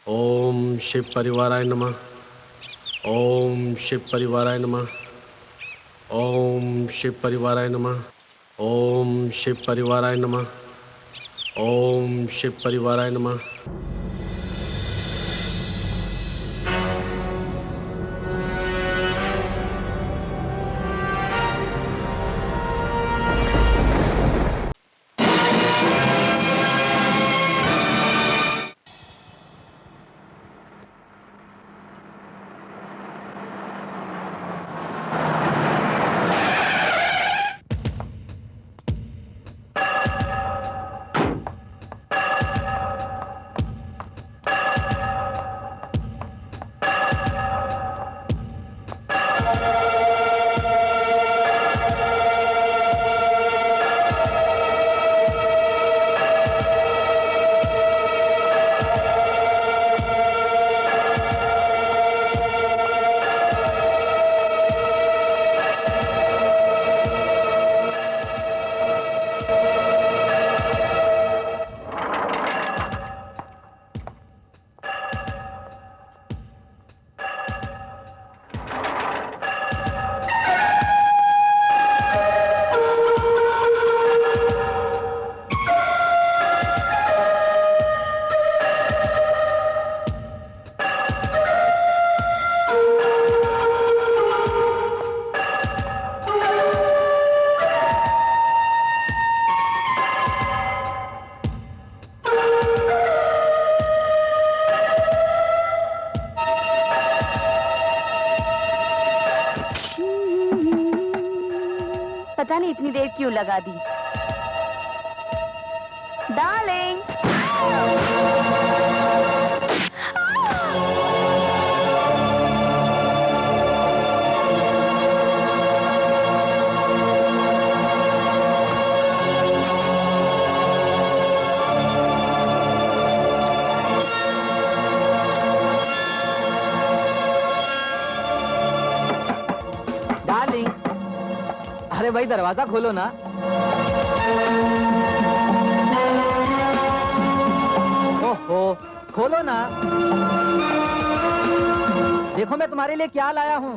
ओम शिव परिवाराय नमः। ओम शिव परिवाराय नमः। ओम शिव परिवाराय नमः। ओम शिव परिवाराय नमः। ओम शिव परिवाराय नमः। पता नहीं इतनी देर क्यों लगा दी। डार्लिंग, डार्लिंग, अरे भाई दरवाजा खोलो ना। ओहो, खोलो ना। देखो मैं तुम्हारे लिए क्या लाया हूँ।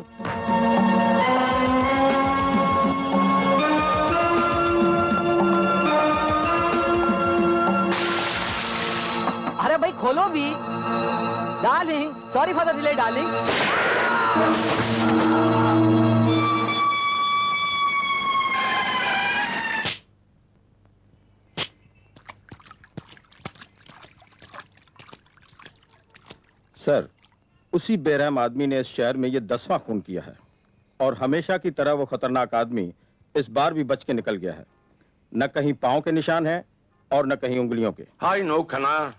अरे भाई खोलो भी। Darling, sorry for the delay darling. Sir, उसी बेरहम आदमी ने इस शहर में ये 10वां खून किया है और हमेशा की तरह वो खतरनाक आदमी इस बार भी बच के निकल गया है। न कहीं पांव के निशान हैं और न कहीं उंगलियों के। I know Khanna,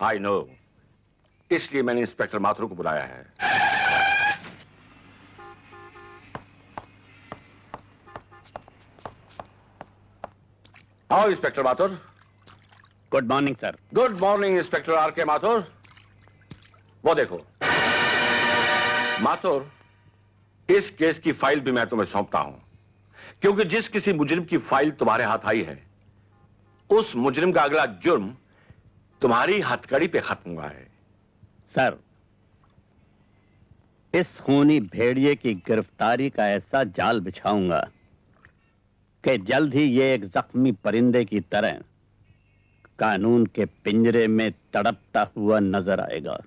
I know. इसलिए मैंने इंस्पेक्टर माथुर को बुलाया है। आओ inspector Mathur. Good morning sir. Good morning inspector are के माथुर। वो देखो माथुर, इस केस की फाइल भी मैं तुम्हें सौंपता हूं, क्योंकि जिस किसी मुजरिम की फाइल तुम्हारे हाथ आई है, उस मुजरिम का अगला जुर्म तुम्हारी हथकड़ी पे खत्म हुआ है। सर, इस खूनी भेड़िए की गिरफ्तारी का ऐसा जाल बिछाऊंगा कि जल्द ही ये एक जख्मी परिंदे की तरह कानून के पिंजरे में तड़पता हुआ नजर आएगा।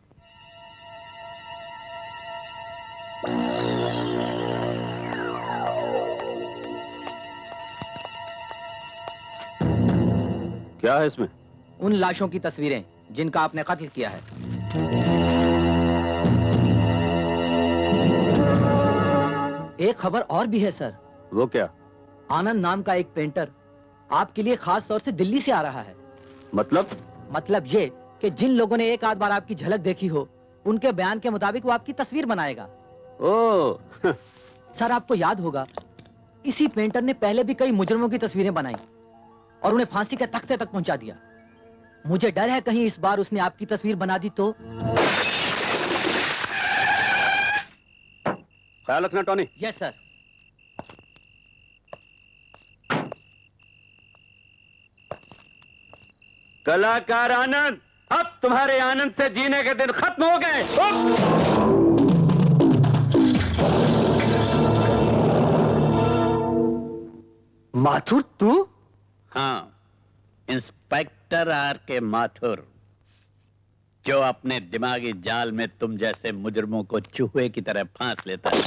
क्या है इसमें? उन लाशों की तस्वीरें जिनका आपने कत्ल किया है। एक खबर और भी है सर। वो क्या? आनंद नाम का एक पेंटर आपके लिए खास तौर से दिल्ली से आ रहा है। मतलब ये कि जिन लोगों ने एक आध बार आपकी झलक देखी हो, उनके बयान के मुताबिक वो आपकी तस्वीर बनाएगा। ओह सर, आपको याद होगा इसी पेंटर ने पहले भी कई मुजरिमों की तस्वीरें बनाई और उन्हें फांसी के तख्ते तक पहुंचा दिया। मुझे डर है कहीं इस बार उसने आपकी तस्वीर बना दी तो। ख्याल रखना टॉनी। Yes sir. कलाकार आनंद, अब तुम्हारे आनंद से जीने के दिन खत्म हो गए। माथुर तू? हाँ, इंस्पेक्टर आर के माथुर, जो अपने दिमागी जाल में तुम जैसे मुजरमों को चूहे की तरह फांस लेता है।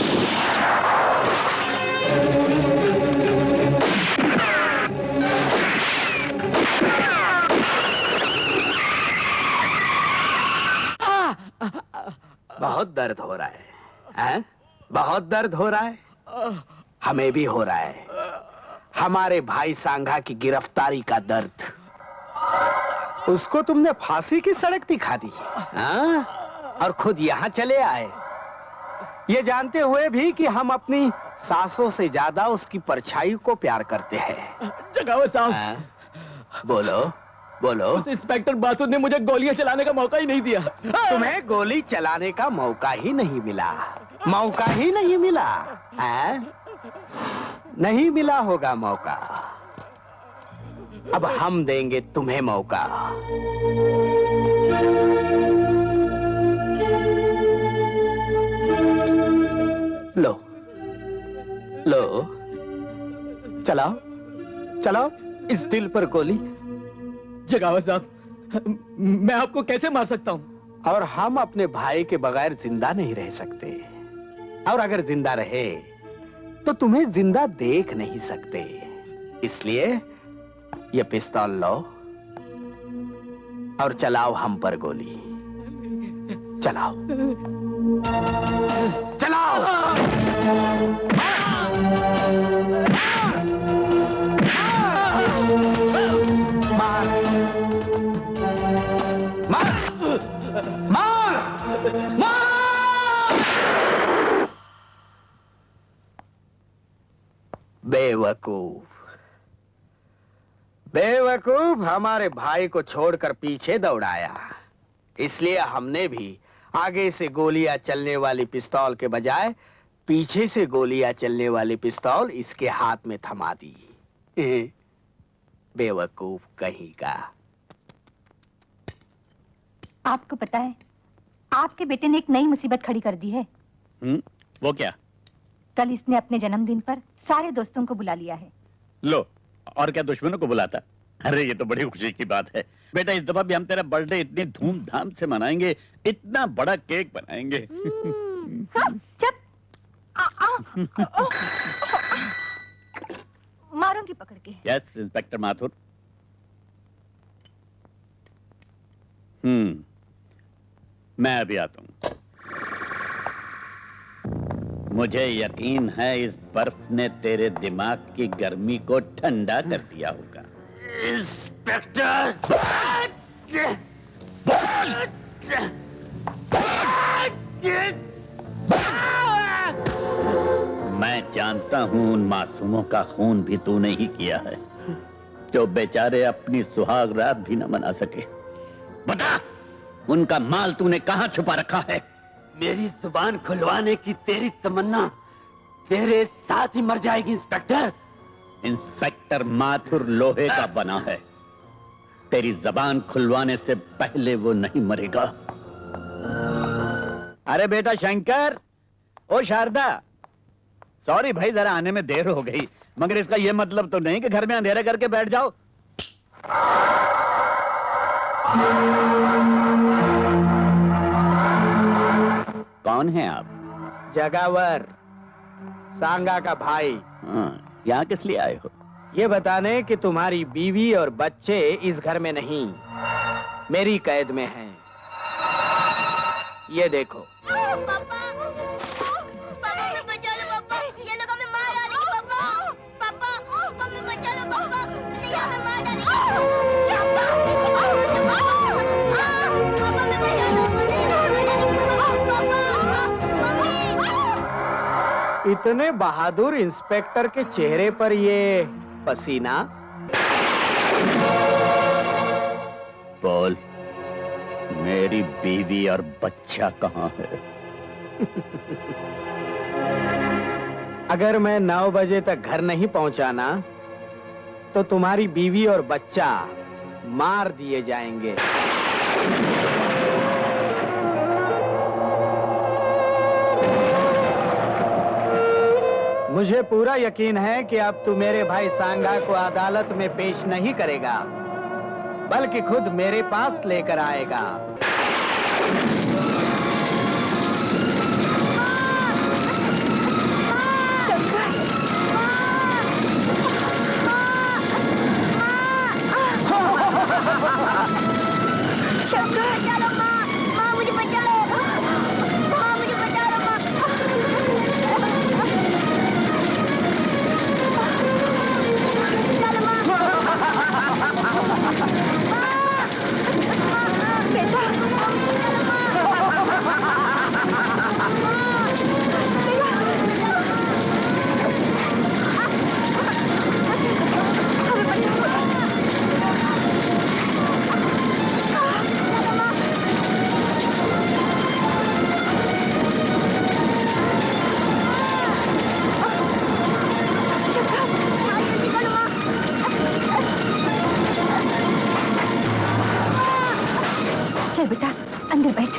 बहुत दर्द हो रहा है, हैं? बहुत दर्द हो रहा है। हमें भी हो रहा है। हमारे भाई सांघा की गिरफ्तारी का दर्द। उसको तुमने फांसी की सड़क दिखा दी, हाँ? और खुद यहाँ चले आए, ये जानते हुए भी कि हम अपनी सांसों से ज्यादा उसकी परछाई को प्यार करते हैं। जगावत साहब, हाँ? बोलो बोलो। उस इंस्पेक्टर माथुर ने मुझे गोलियां चलाने का मौका ही नहीं दिया। तुम्हें गोली चलाने का मौका ही नहीं मिला, मौका ही नहीं मिला, हैं? नहीं मिला होगा मौका। अब हम देंगे तुम्हें मौका। लो लो, चलाओ चलाओ इस दिल पर गोली। जगावत साहब, मैं आपको कैसे मार सकता हूँ? और हम अपने भाई के बगैर जिंदा नहीं रह सकते, और अगर जिंदा रहे तो तुम्हें जिंदा देख नहीं सकते। इसलिए ये पिस्तौल लो और चलाओ हम पर गोली। चलाओ चलाओ। मार मार मार मार। बेवकूफ बेवकूफ, हमारे भाई को छोड़कर पीछे दौड़ाया। इसलिए हमने भी आगे से गोलियां चलने वाली पिस्तौल के बजाय पीछे से गोलियां चलने वाली पिस्तौल इसके हाथ में थमा दी। बेवकूफ कहीं का। आपको पता है, आपके बेटे ने एक नई मुसीबत खड़ी कर दी है। वो क्या? कल इसने अपने जन्मदिन पर सारे दोस्तों को बुला लिया है। लो, और क्या दुश्मनों को बुलाता? अरे ये तो बड़ी खुशी की बात है बेटा। इस दफा भी हम तेरा बर्थडे इतनी धूमधाम से मनाएंगे, इतना बड़ा केक बनाएंगे। हाँ, चुप। मारूंगी पकड़ के। Yes inspector Mathur. मैं अभी आता हूं। मुझे यकीन है इस बर्फ ने तेरे दिमाग की गर्मी को ठंडा कर दिया होगा। इंस्पेक्टर, मैं जानता हूं उन मासूमों का खून भी तूने ही किया है, जो बेचारे अपनी सुहाग रात भी न मना सके। बता, उनका माल तूने कहां छुपा रखा है? मेरी जुबान खुलवाने की तेरी तमन्ना तेरे साथ ही मर जाएगी इंस्पेक्टर। इंस्पेक्टर माथुर लोहे का बना है, तेरी जबान खुलवाने से पहले वो नहीं मरेगा। अरे बेटा शंकर, ओ शारदा, सॉरी भाई जरा आने में देर हो गई, मगर इसका यह मतलब तो नहीं कि घर में अंधेरा करके बैठ जाओ। कौन है आप? जगावर, सांगा का भाई। हाँ, यहाँ किस लिए आए हो? ये बताने कि तुम्हारी बीवी और बच्चे इस घर में नहीं, मेरी कैद में हैं। ये देखो। इतने बहादुर इंस्पेक्टर के चेहरे पर ये पसीना। बोल, मेरी बीवी और बच्चा कहाँ है? अगर मैं 9 बजे तक घर नहीं पहुंचाना तो तुम्हारी बीवी और बच्चा मार दिए जाएंगे। मुझे पूरा यकीन है कि अब तू मेरे भाई सांगा को अदालत में पेश नहीं करेगा, बल्कि खुद मेरे पास लेकर आएगा। शंकर, चलो माँ, माँ मुझे बचा लो, माँ मुझे बचा लो माँ। चलो माँ, बेटा, चलो चल बेटा, अंदर बैठ।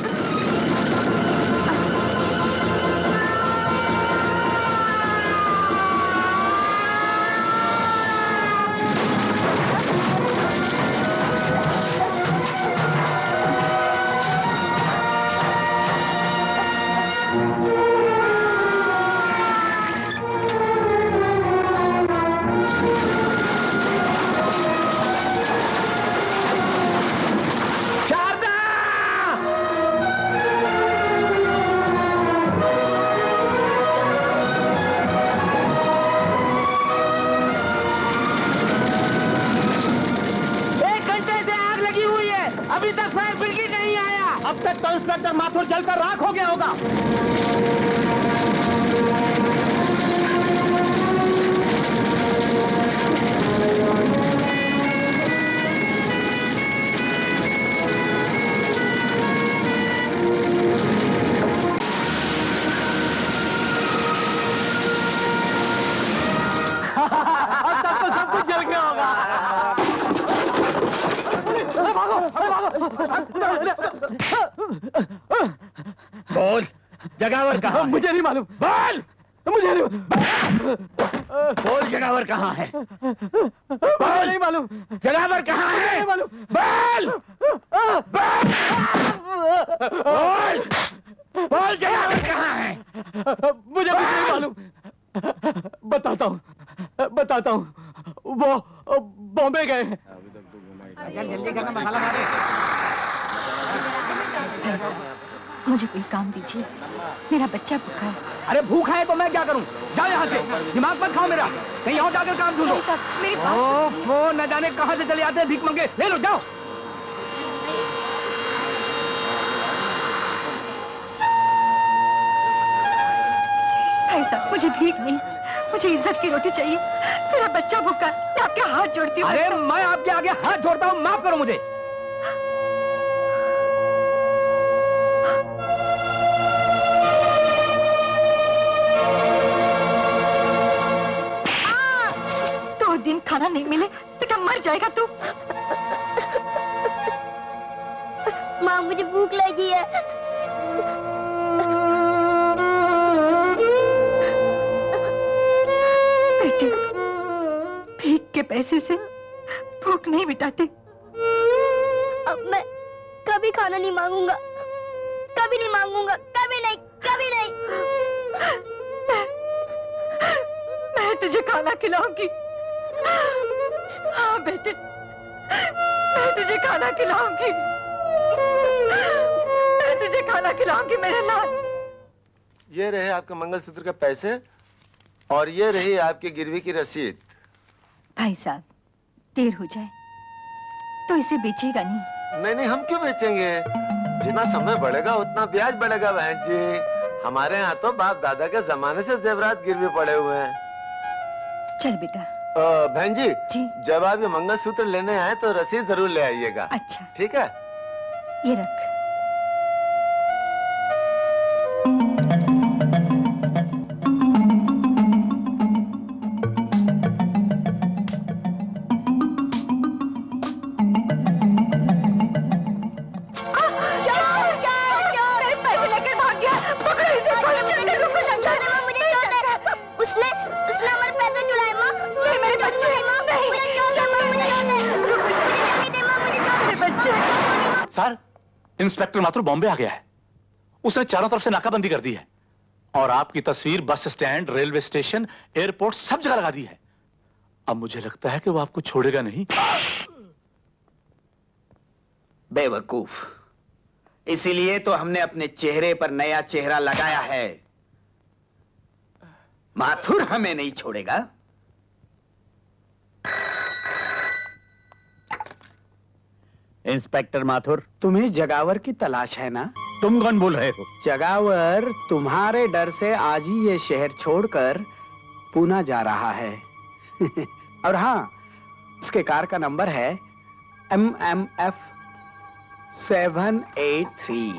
अब तक तो इंस्पेक्टर माथुर जलकर राख हो गया होगा। अब तक तो सब कुछ जल गया होगा। बोल, जगावर कहाँ? मुझे नहीं मालूम। बोल, मुझे नहीं बोल, जगावर कहाँ है? बोल, नहीं मालूम। जगावर कहाँ है? नहीं मालूम। बोल, बोल, बोल, जगावर कहाँ है? मुझे कुछ नहीं मालूम। बताता हूँ। वो बॉम्बे गए हैं। जल्दी करना, मसाला मारे। मुझे कोई काम दीजिए, मेरा बच्चा भूखा है। अरे भूखा है तो मैं क्या करूं? जाओ यहाँ से, दिमाग मत खाओ मेरा। कहीं और जाकर काम ढूंढो। मेरी वो न जाने कहाँ से चले आते हैं भीख मंगे। ले लो, जाओ। भाई साहब, मुझे भीख नहीं, मुझे इज्जत की रोटी चाहिए। मेरा बच्चा भूखा है, मैं आपके हाथ जोड़ती हूँ। अरे मैं आपके आगे हाथ जोड़ता हूँ, माफ करो मुझे। दिन खाना नहीं मिले तो क्या मर जाएगा तू? माँ मुझे भूख लगी है। बेटे, भीख के पैसे से भूख नहीं मिटाते। अब मैं कभी खाना नहीं मांगूंगा, कभी नहीं मांगूंगा, कभी नहीं, कभी नहीं। मैं तुझे खाना खिलाऊंगी। हाँ बेटे, मैं तुझे खाना खिलाऊंगी। मैं तुझे खाना खिलाऊंगी मेरे लाल। ये रहे आपके मंगलसूत्र के पैसे और ये रही आपकी गिरवी की रसीद। भाई साहब, देर हो जाए तो इसे बेचेगा नहीं? नहीं, हम क्यों बेचेंगे? जितना समय बढ़ेगा उतना ब्याज बढ़ेगा बहन जी। हमारे यहाँ तो बाप दादा के जमाने से जेवरात गिरवी पड़े हुए हैं। चल बेटा। बहन जी, जब आप ये मंगलसूत्र लेने आए तो रसीद जरूर ले आइएगा। अच्छा, ठीक है? ये रख। सर, इंस्पेक्टर माथुर बॉम्बे आ गया है। उसने चारों तरफ से नाकाबंदी कर दी है और आपकी तस्वीर bus stand, railway station, airport सब जगह लगा दी है। अब मुझे लगता है कि वो आपको छोड़ेगा नहीं। बेवकूफ, इसीलिए तो हमने अपने चेहरे पर नया चेहरा लगाया है। माथुर हमें नहीं छोड़ेगा। इंस्पेक्टर माथुर, तुम्हें जगावर की तलाश है ना? तुम कौन बोल रहे हो? जगावर तुम्हारे डर से आज ही ये शहर छोड़कर पूना जा रहा है। और हाँ, उसके कार का नंबर है MMF 783।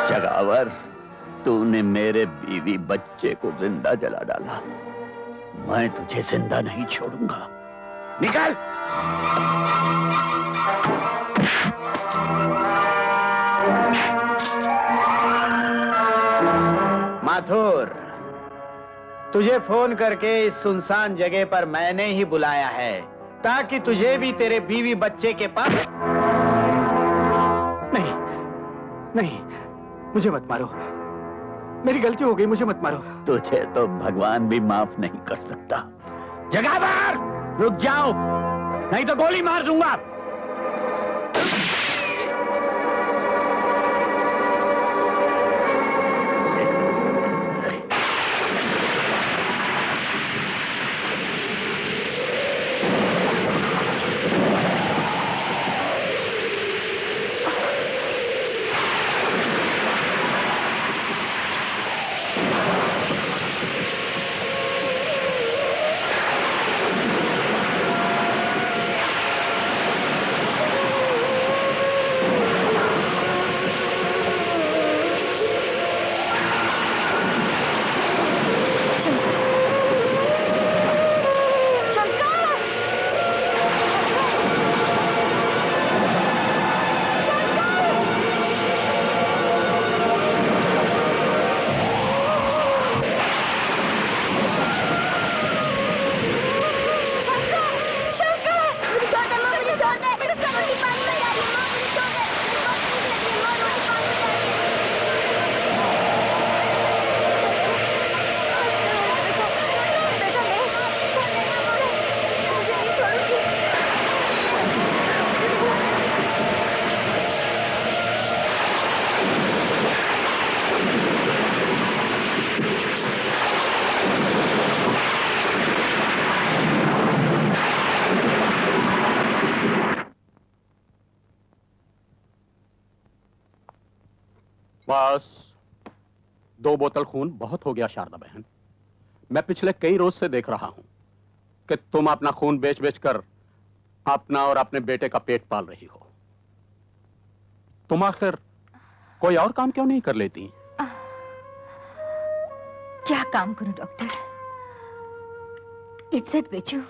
जगावर, तूने मेरे बीवी बच्चे को जिंदा जला डाला। मैं तुझे जिंदा नहीं छोड़ूंगा। निकल! माथुर, तुझे फोन करके इस सुनसान जगह पर मैंने ही बुलाया है ताकि तुझे भी तेरे बीवी बच्चे के पास। नहीं, नहीं, मुझे मत मारो। मेरी गलती हो गई, मुझे मत मारो। तुझे तो भगवान भी माफ नहीं कर सकता। जगावर, रुक जाओ, नहीं तो गोली मार दूंगा। बस 2 बोतल खून बहुत हो गया शारदा बहन। मैं पिछले कई रोज से देख रहा हूं कि तुम अपना खून बेच बेच कर अपना और अपने बेटे का पेट पाल रही हो। तुम आखिर कोई और काम क्यों नहीं कर लेती? क्या काम करूं डॉक्टर? इज्जत बेचूं?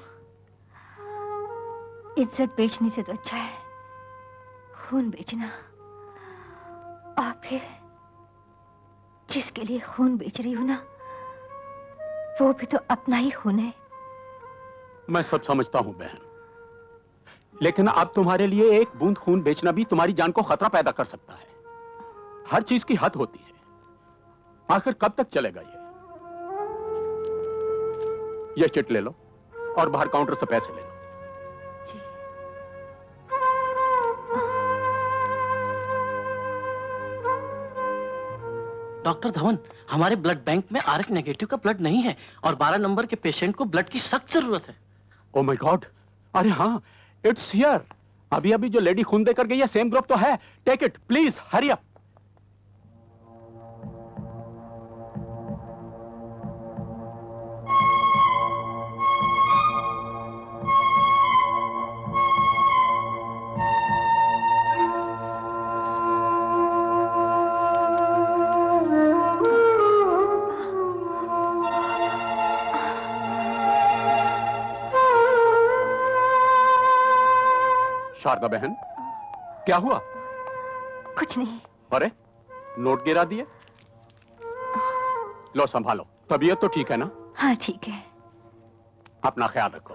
इज्जत बेचने से तो अच्छा है खून बेचना। और फिर जिसके लिए खून बेच रही हूं ना, वो भी तो अपना ही खून है। मैं सब समझता हूं बहन, लेकिन अब तुम्हारे लिए एक बूंद खून बेचना भी तुम्हारी जान को खतरा पैदा कर सकता है। हर चीज की हद होती है। आखिर कब तक चलेगा ये चिट ले लो और बाहर काउंटर से पैसे ले लो। डॉक्टर धवन, हमारे ब्लड बैंक में RH नेगेटिव का ब्लड नहीं है और 12 नंबर के पेशेंट को ब्लड की सख्त जरूरत है। Oh my God! अरे हाँ, इट्स हियर। अभी अभी जो लेडी खून देकर गई है सेम ग्रुप तो है। Take it please, hurry up. Sharda बहन, क्या हुआ? कुछ नहीं। अरे नोट गिरा दिए। लो संभालो, तबीयत तो ठीक है ना? हाँ ठीक है। अपना ख्याल रखो।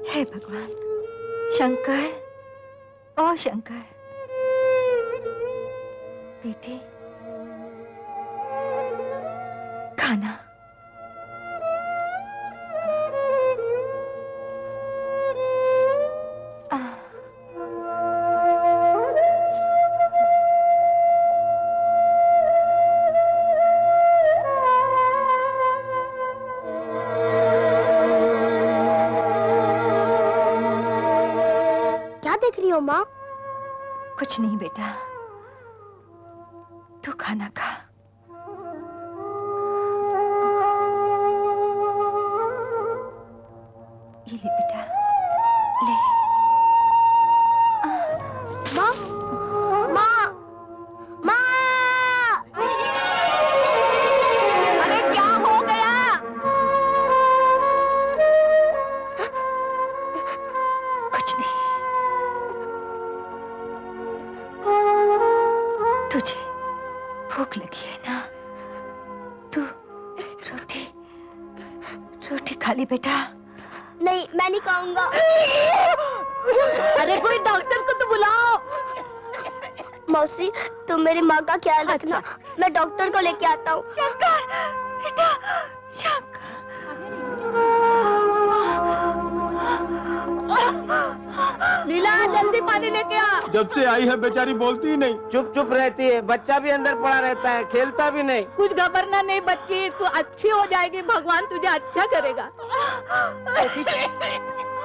हे भगवान, शंकर, ओ शंकर, बेटे खाना। क्या देख रही हो माँ? कुछ नहीं बेटा, तू खाना खा। ये ले बेटा, ले। माँ, माँ, माँ! अरे क्या हो गया? कुछ नहीं। तुझे भूख लगी है ना? तू रोटी खा ली बेटा। नहीं, मैं नहीं खाऊंगा। अरे कोई डॉक्टर को तो बुलाओ। मौसी, तुम मेरी माँ का ख्याल रखना। मैं डॉक्टर को लेके आता हूँ। शंकर, बेटा, शंकर। लीला, जल्दी पानी लेके आ। जब से आई है बेचारी बोलती ही नहीं, चुप चुप रहती है। बच्चा भी अंदर पड़ा रहता है, खेलता भी नहीं। कुछ घबरना नहीं बच्ची, तू अच्छी हो जाएगी, भगवान तुझे अच्छा करेगा।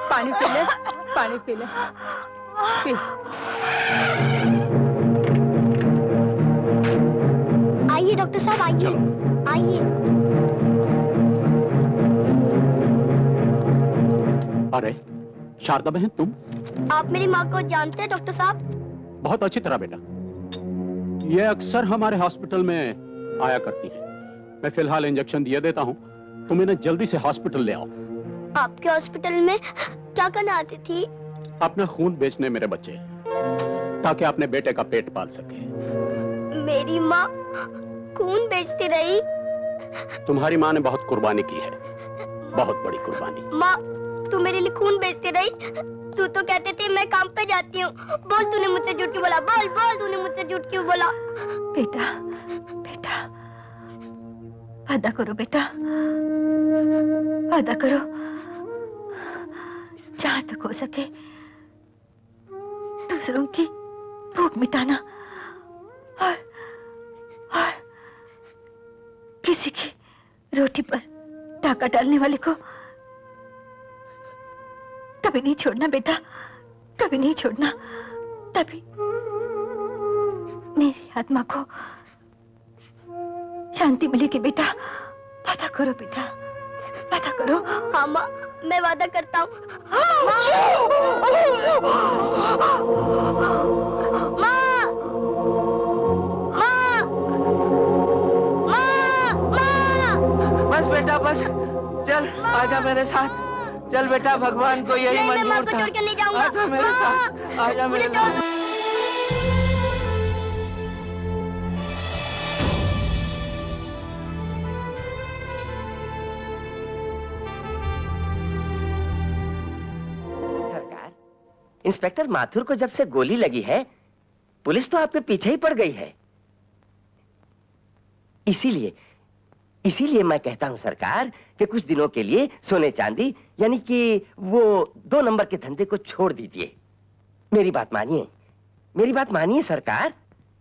पानी पी ले, पानी पी ले, पी। आइए डॉक्टर साहब, आइए आइए। अरे शारदा बहन, तुम? आप मेरी माँ को जानते हैं डॉक्टर साहब? बहुत अच्छी तरह बेटा। ये अक्सर हमारे हॉस्पिटल में आया करती है। मैं फिलहाल इंजेक्शन दिए देता हूँ, तुम इन्हें जल्दी से हॉस्पिटल ले आओ। आपके हॉस्पिटल में क्या करने आती थी? अपना खून बेचने मेरे बच्चे, ताकि अपने बेटे का पेट पाल सके। मेरी माँ खून बेचती रही? तुम्हारी माँ ने बहुत कुर्बानी की है, बहुत बड़ी कुर्बानी। माँ, तू मेरे लिए खून बेचती रही? तू तो कहते थे मैं काम पे जाती हूँ। बोल, तूने मुझसे झूठ क्यों बोला? बोल बोल, तूने मुझसे झूठ क्यों बोला? बेटा, बेटा, वादा करो बेटा, वादा करो, जहां तक हो सके दूसरों की भूख मिटाना और किसी की रोटी पर डाका डालने वाले को कभी नहीं छोड़ना बेटा, कभी नहीं छोड़ना। तभी मेरी आत्मा को शांति मिलेगी बेटा। वादा करो बेटा, वादा करो। हाँ माँ, मैं वादा करता हूँ। बस बेटा बस, चल आजा मेरे साथ। चल बेटा, भगवान को यही नहीं, मैं माँ मंजूर को था। छोड़ के नहीं जाऊंगा। आजा मेरे साथ, आजा मेरे साथ। सरकार, इंस्पेक्टर माथुर को जब से गोली लगी है, पुलिस तो आपके पीछे ही पड़ गई है। इसीलिए मैं कहता हूं सरकार कि कुछ दिनों के लिए सोने चांदी यानी कि वो 2 नंबर के धंधे को छोड़ दीजिए। मेरी बात मानिए, मेरी बात मानिए सरकार।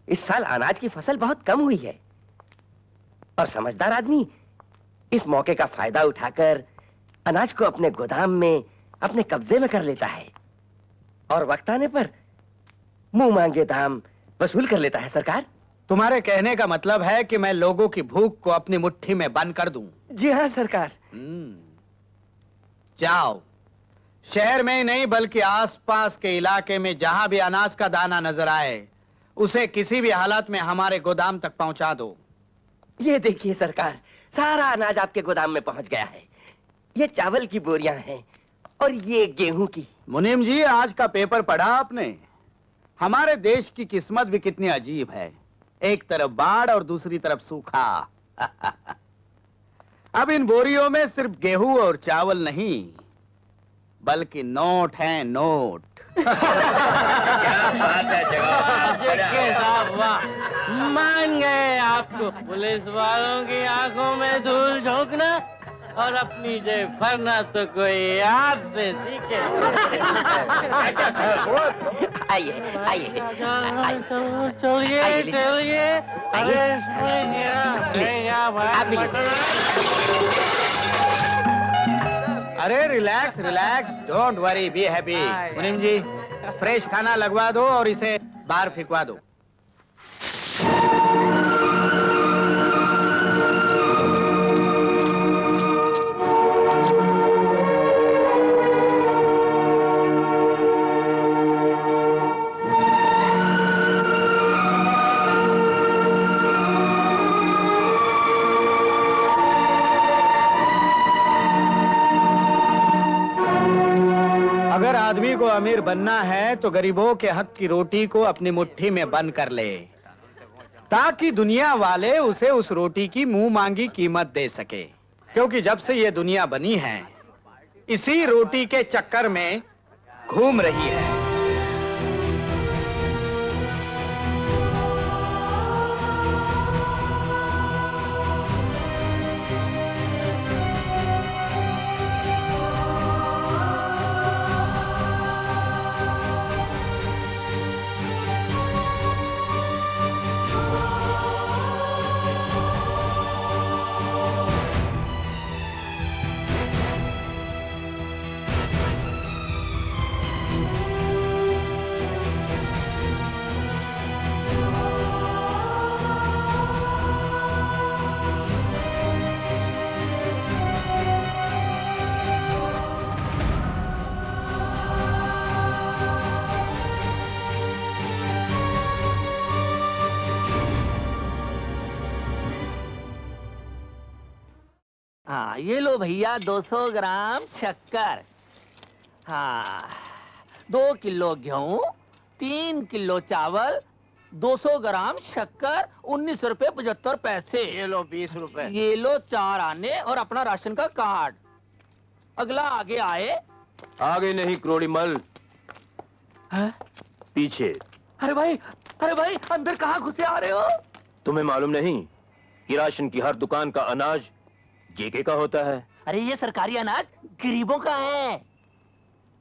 इस साल अनाज की फसल बहुत कम हुई है और समझदार आदमी इस मौके का फायदा उठाकर अनाज को अपने गोदाम में अपने कब्जे में कर लेता है और वक्त आने पर मुंह मांगे दाम वसूल कर लेता है। सरकार, तुम्हारे कहने का मतलब है कि मैं लोगों की भूख को अपनी मुट्ठी में बंद कर दूं? जी हाँ सरकार। जाओ, शहर में ही नहीं बल्कि आसपास के इलाके में जहां भी अनाज का दाना नजर आए उसे किसी भी हालत में हमारे गोदाम तक पहुंचा दो। ये देखिए सरकार, सारा अनाज आपके गोदाम में पहुंच गया है। ये चावल की बोरियां हैं और ये गेहूं की। मुनीम जी, आज का पेपर पढ़ा आपने? हमारे देश की किस्मत भी कितनी अजीब है, एक तरफ बाढ़ और दूसरी तरफ सूखा। अब इन बोरियों में सिर्फ गेहूं और चावल नहीं बल्कि नोट हैं, नोट। क्या बात है जनाब, वाह, मान गए आपको पुलिस वालों की आंखों में धूल झोंकना और अपनी जेब भरना तो कोई आपसे सीखे। आइए आइए चलिए चलिए। अरे relax relax, don't worry, be happy. मुनीम जी, फ्रेश खाना लगवा दो और इसे बाहर फेंकवा दो। अगर आदमी को अमीर बनना है तो गरीबों के हक की रोटी को अपनी मुट्ठी में बंद कर ले, ताकि दुनिया वाले उसे उस रोटी की मुंह मांगी कीमत दे सके। क्योंकि जब से ये दुनिया बनी है इसी रोटी के चक्कर में घूम रही है। हाँ, ये लो भैया 200 ग्राम शक्कर। हाँ, 2 किलो गेहूं, 3 किलो चावल, 200 ग्राम शक्कर, 19 रुपए 75 पैसे। ये लो 20 रुपए। ये लो 4 आने और अपना राशन का कार्ड। अगला आगे आए। आगे नहीं क्रोड़ी मल, पीछे। अरे भाई अंदर कहाँ घुसे आ रहे हो? तुम्हें मालूम नहीं कि राशन की हर दुकान का अनाज जेके का होता है? अरे ये सरकारी अनाज गरीबों का है।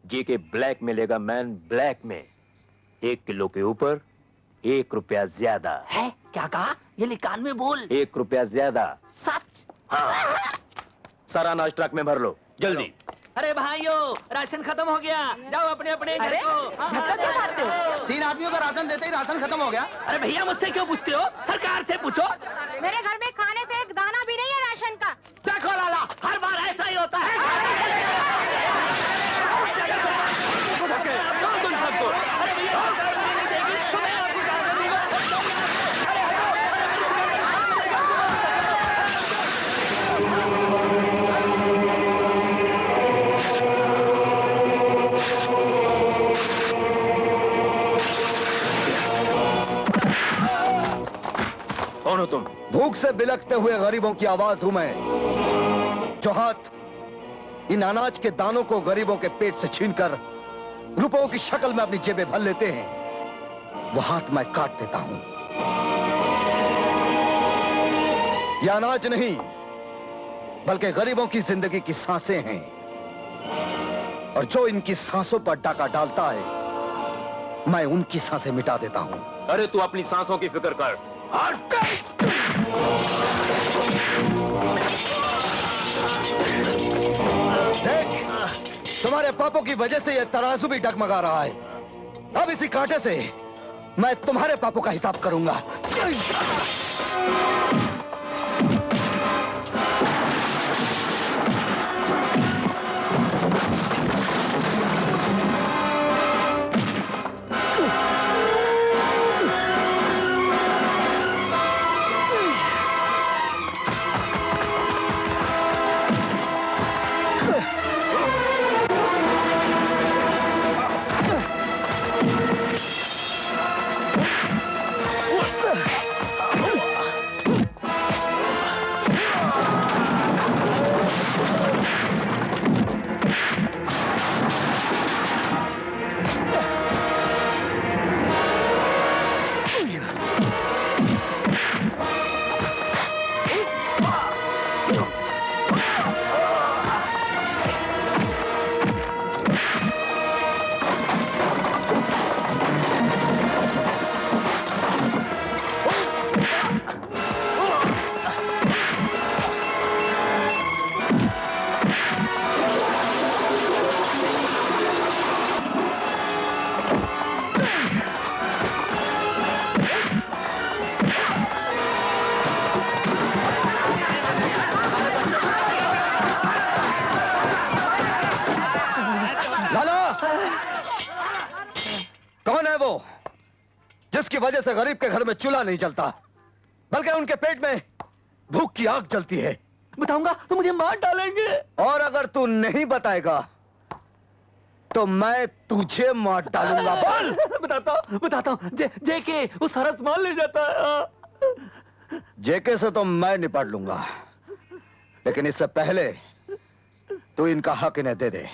जेके ब्लैक में लेगा मैन, ब्लैक में 1 किलो के ऊपर 1 रुपया ज्यादा है। क्या कहा? ये लिकान में बोल। 1 रुपया ज्यादा। सच? हाँ, सारा अनाज ट्रक में भर लो जल्दी। अरे भाइयों, राशन खत्म हो गया, जाओ अपने अपने घर को। धक्का क्यों मारते हो? 3 आदमियों का राशन देते ही राशन खत्म हो गया। अरे भैया मुझसे क्यों पूछते हो? सरकार से पूछो। मेरे घर में खाने को एक दाना भी नहीं है राशन का। देखो लाला, हर बार ऐसा ही होता है। कौन हो तुम? भूख से बिलखते हुए गरीबों की आवाज हूं मैं, जो हाथ इन अनाज के दानों को गरीबों के पेट से छीनकर रुपयों की शक्ल में अपनी जेबें भर लेते हैं, वो हाथ मैं काट देता हूं। यह अनाज नहीं बल्कि गरीबों की जिंदगी की सांसें हैं, और जो इनकी सांसों पर डाका डालता है मैं उनकी सांसें मिटा देता हूं। अरे तू अपनी सांसों की फिक्र कर। देख, तुम्हारे पापों की वजह से यह तराजू भी डगमगा रहा है। अब इसी कांटे से मैं तुम्हारे पापों का हिसाब करूंगा। जिसकी वजह से गरीब के घर में चूल्हा नहीं जलता, बल्कि उनके पेट में भूख की आग जलती है। बताऊंगा तो मुझे मार डालेंगे। और अगर तू नहीं बताएगा तो मैं तुझे मार डालूंगा। बोल। बताता हूँ। जेके वो सारा सामान ले जाता है। जेके से तो मैं निपट लूंगा, लेकिन इससे पहले तू इनका हक इन्हें दे दे।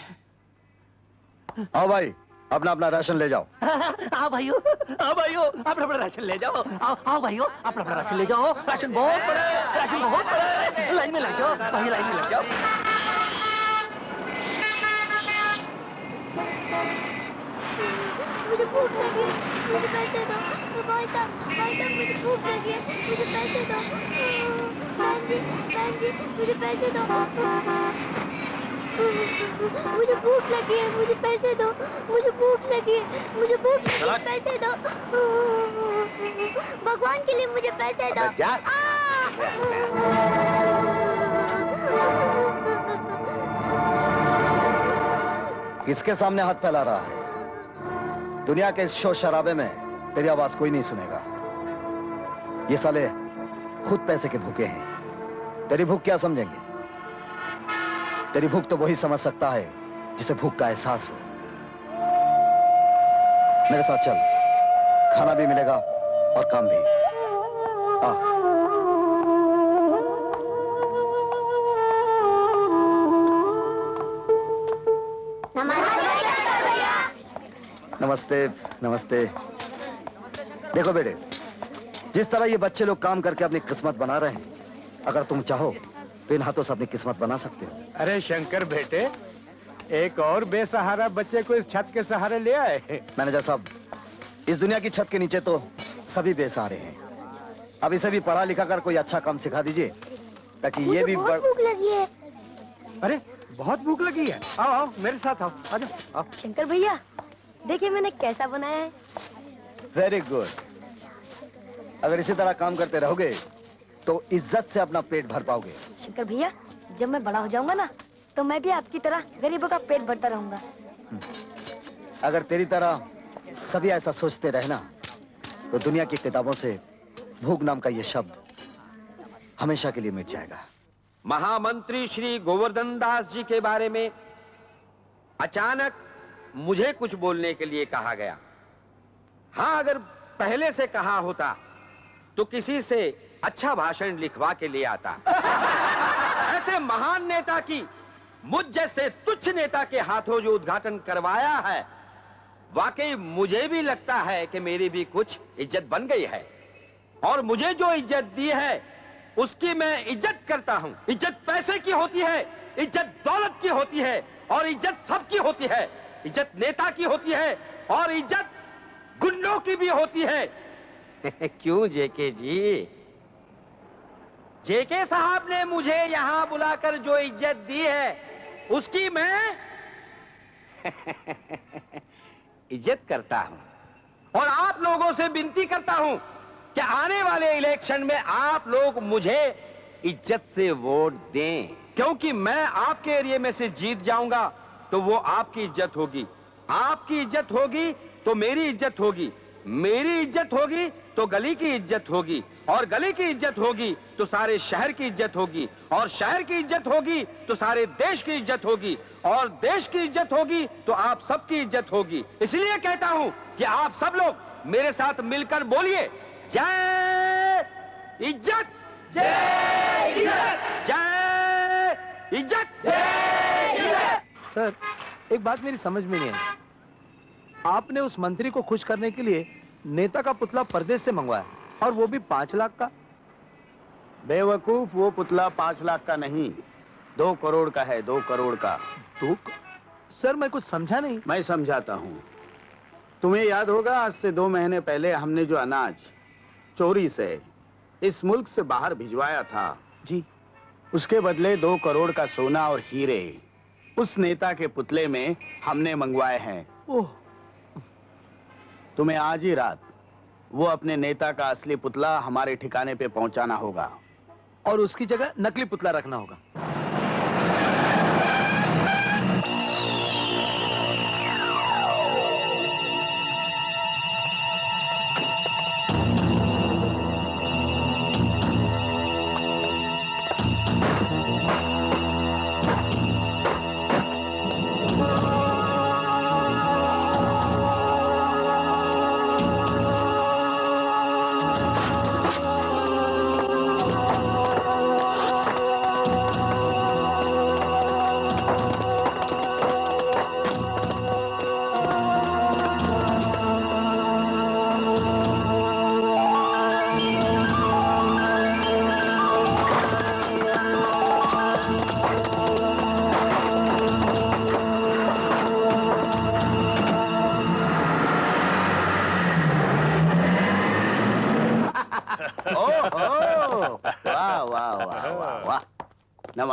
आओ भाई, अपना अपना राशन ले जाओ। आओ भाइयों, अपना अपना राशन ले जाओ। आओ भाइयों, अपना अपना राशन ले जाओ। राशन बहुत बड़ा है, राशन बहुत बड़ा है। लाइन में लग जाओ भाई, लाइन में लग जाओ। मुझे भूख लगी है, मुझे पैसे दो। भाई साहब मुझे भूख लगी है, मुझे पैसे दो। बहन जी मुझे पैसे दो। मुझे भूख लगी है, मुझे पैसे दो। मुझे भूख लगी है, मुझे भूख लगी है, पैसे दो। भगवान के लिए मुझे पैसे दो। किसके सामने हाथ फैला रहा है? दुनिया के इस शोर शराबे में तेरी आवाज कोई नहीं सुनेगा। ये साले खुद पैसे के भूखे हैं, तेरी भूख क्या समझेंगे? तेरी भूख तो वही समझ सकता है जिसे भूख का एहसास हो। मेरे साथ चल, खाना भी मिलेगा और काम भी। आ। नमस्ते नमस्ते। देखो बेटे, जिस तरह ये बच्चे लोग काम करके अपनी किस्मत बना रहे हैं, अगर तुम चाहो तो इन हाथों से अपनी किस्मत बना सकते हो। अरे शंकर बेटे, एक और बेसहारा बच्चे को इस छत के सहारे ले आए। मैनेजर साहब, इस दुनिया की छत के नीचे तो सभी बेसहारे हैं। अब इसे भी पढ़ा लिखा कर कोई अच्छा काम सिखा दीजिए, ताकि ये भी बहुत भूख लगी है। अरे बहुत भूख लगी है। आओ आओ मेरे साथ आओ, आ जाओ। शंकर भैया, देखिए मैंने कैसा बनाया है। Very good. अगर इसी तरह काम करते रहोगे तो इज्जत से अपना पेट भर पाओगे। शंकर भैया, जब मैं बड़ा हो जाऊंगा ना, तो मैं भी आपकी तरह गरीबों का पेट भरता रहूंगा। अगर तेरी तरह सभी ऐसा सोचते रहना, तो दुनिया की किताबों से भूख नाम का ये शब्द हमेशा के लिए मिट जाएगा। महामंत्री श्री गोवर्धन दास जी के बारे में अचानक मुझे कुछ बोलने के लिए कहा गया। हाँ, अगर पहले से कहा होता तो किसी से अच्छा भाषण लिखवा के ले आता। ऐसे महान नेता की मुझ जैसे तुच्छ नेता के हाथों जो उद्घाटन करवाया है, वाकई मुझे भी लगता है कि मेरी भी कुछ इज्जत बन गई है। और मुझे जो इज्जत दी है उसकी मैं इज्जत करता हूं। इज्जत पैसे की होती है, इज्जत दौलत की होती है, और इज्जत सबकी होती है। इज्जत नेता की होती है और इज्जत गुंडों की भी होती है। क्यों जेके जी? जेके साहब ने मुझे यहां बुलाकर जो इज्जत दी है उसकी मैं इज्जत करता हूं। और आप लोगों से विनती करता हूं कि आने वाले इलेक्शन में आप लोग मुझे इज्जत से वोट दें, क्योंकि मैं आपके एरिया में से जीत जाऊंगा तो वो आपकी इज्जत होगी, आपकी इज्जत होगी तो मेरी इज्जत होगी, मेरी इज्जत होगी तो गली की इज्जत होगी, और गली की इज्जत होगी तो सारे शहर की इज्जत होगी, और शहर की इज्जत होगी तो सारे देश की इज्जत होगी, और देश की इज्जत होगी तो आप सबकी इज्जत होगी। इसलिए कहता हूं कि आप सब लोग मेरे साथ मिलकर बोलिए, जय इज्जत, जय इज्जत, जय इज्जत, जय इज्जत। सर, एक बात मेरी समझ में नहीं आई। आपने उस मंत्री को खुश करने के लिए नेता का पुतला परदेश से मंगवाया, और वो भी 5 लाख का। बेवकूफ, वो पुतला 5 लाख का नहीं, 2 करोड़ का है। 2 करोड़ का। सर, मैं कुछ समझा नहीं। मैं समझाता हूँ। तुम्हें याद होगा, आज से 2 महीने पहले हमने जो अनाज चोरी से इस मुल्क से बाहर भिजवाया था जी, उसके बदले 2 करोड़ का सोना और हीरे उस नेता के पुतले में हमने मंगवाए हैं। ओह। तुम्हें आज ही रात वो अपने नेता का असली पुतला हमारे ठिकाने पे पहुंचाना होगा, और उसकी जगह नकली पुतला रखना होगा।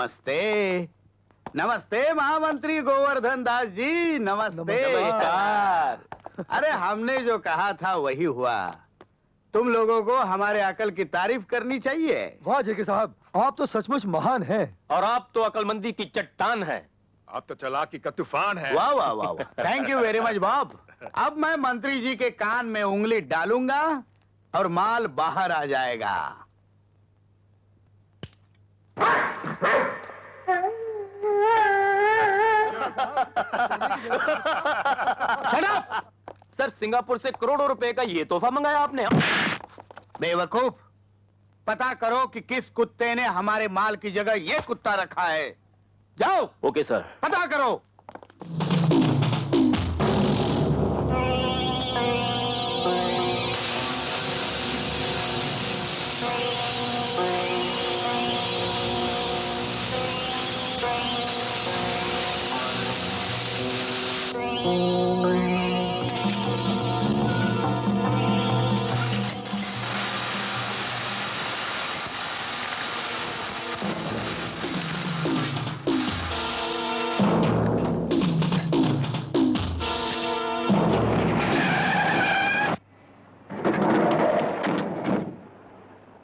नमस्ते नमस्ते महामंत्री गोवर्धन दास जी, नमस्ते। नमस्कार। अरे हमने जो कहा था वही हुआ। तुम लोगों को हमारे अकल की तारीफ करनी चाहिए। वाह जेके साहब, आप तो सचमुच महान हैं। और आप तो अकलमंदी की चट्टान है। आप तो चालाकी का तूफान है। वाह वाह वाह वाह, thank you very much Bob. अब मैं मंत्री जी के कान में उंगली डालूंगा और माल बाहर आ जाएगा। Shut up! सर, सिंगापुर से करोड़ों रुपए का ये तोहफा मंगाया आपने। बेवकूफ, पता करो कि किस कुत्ते ने हमारे माल की जगह ये कुत्ता रखा है। जाओ। Okay sir. पता करो।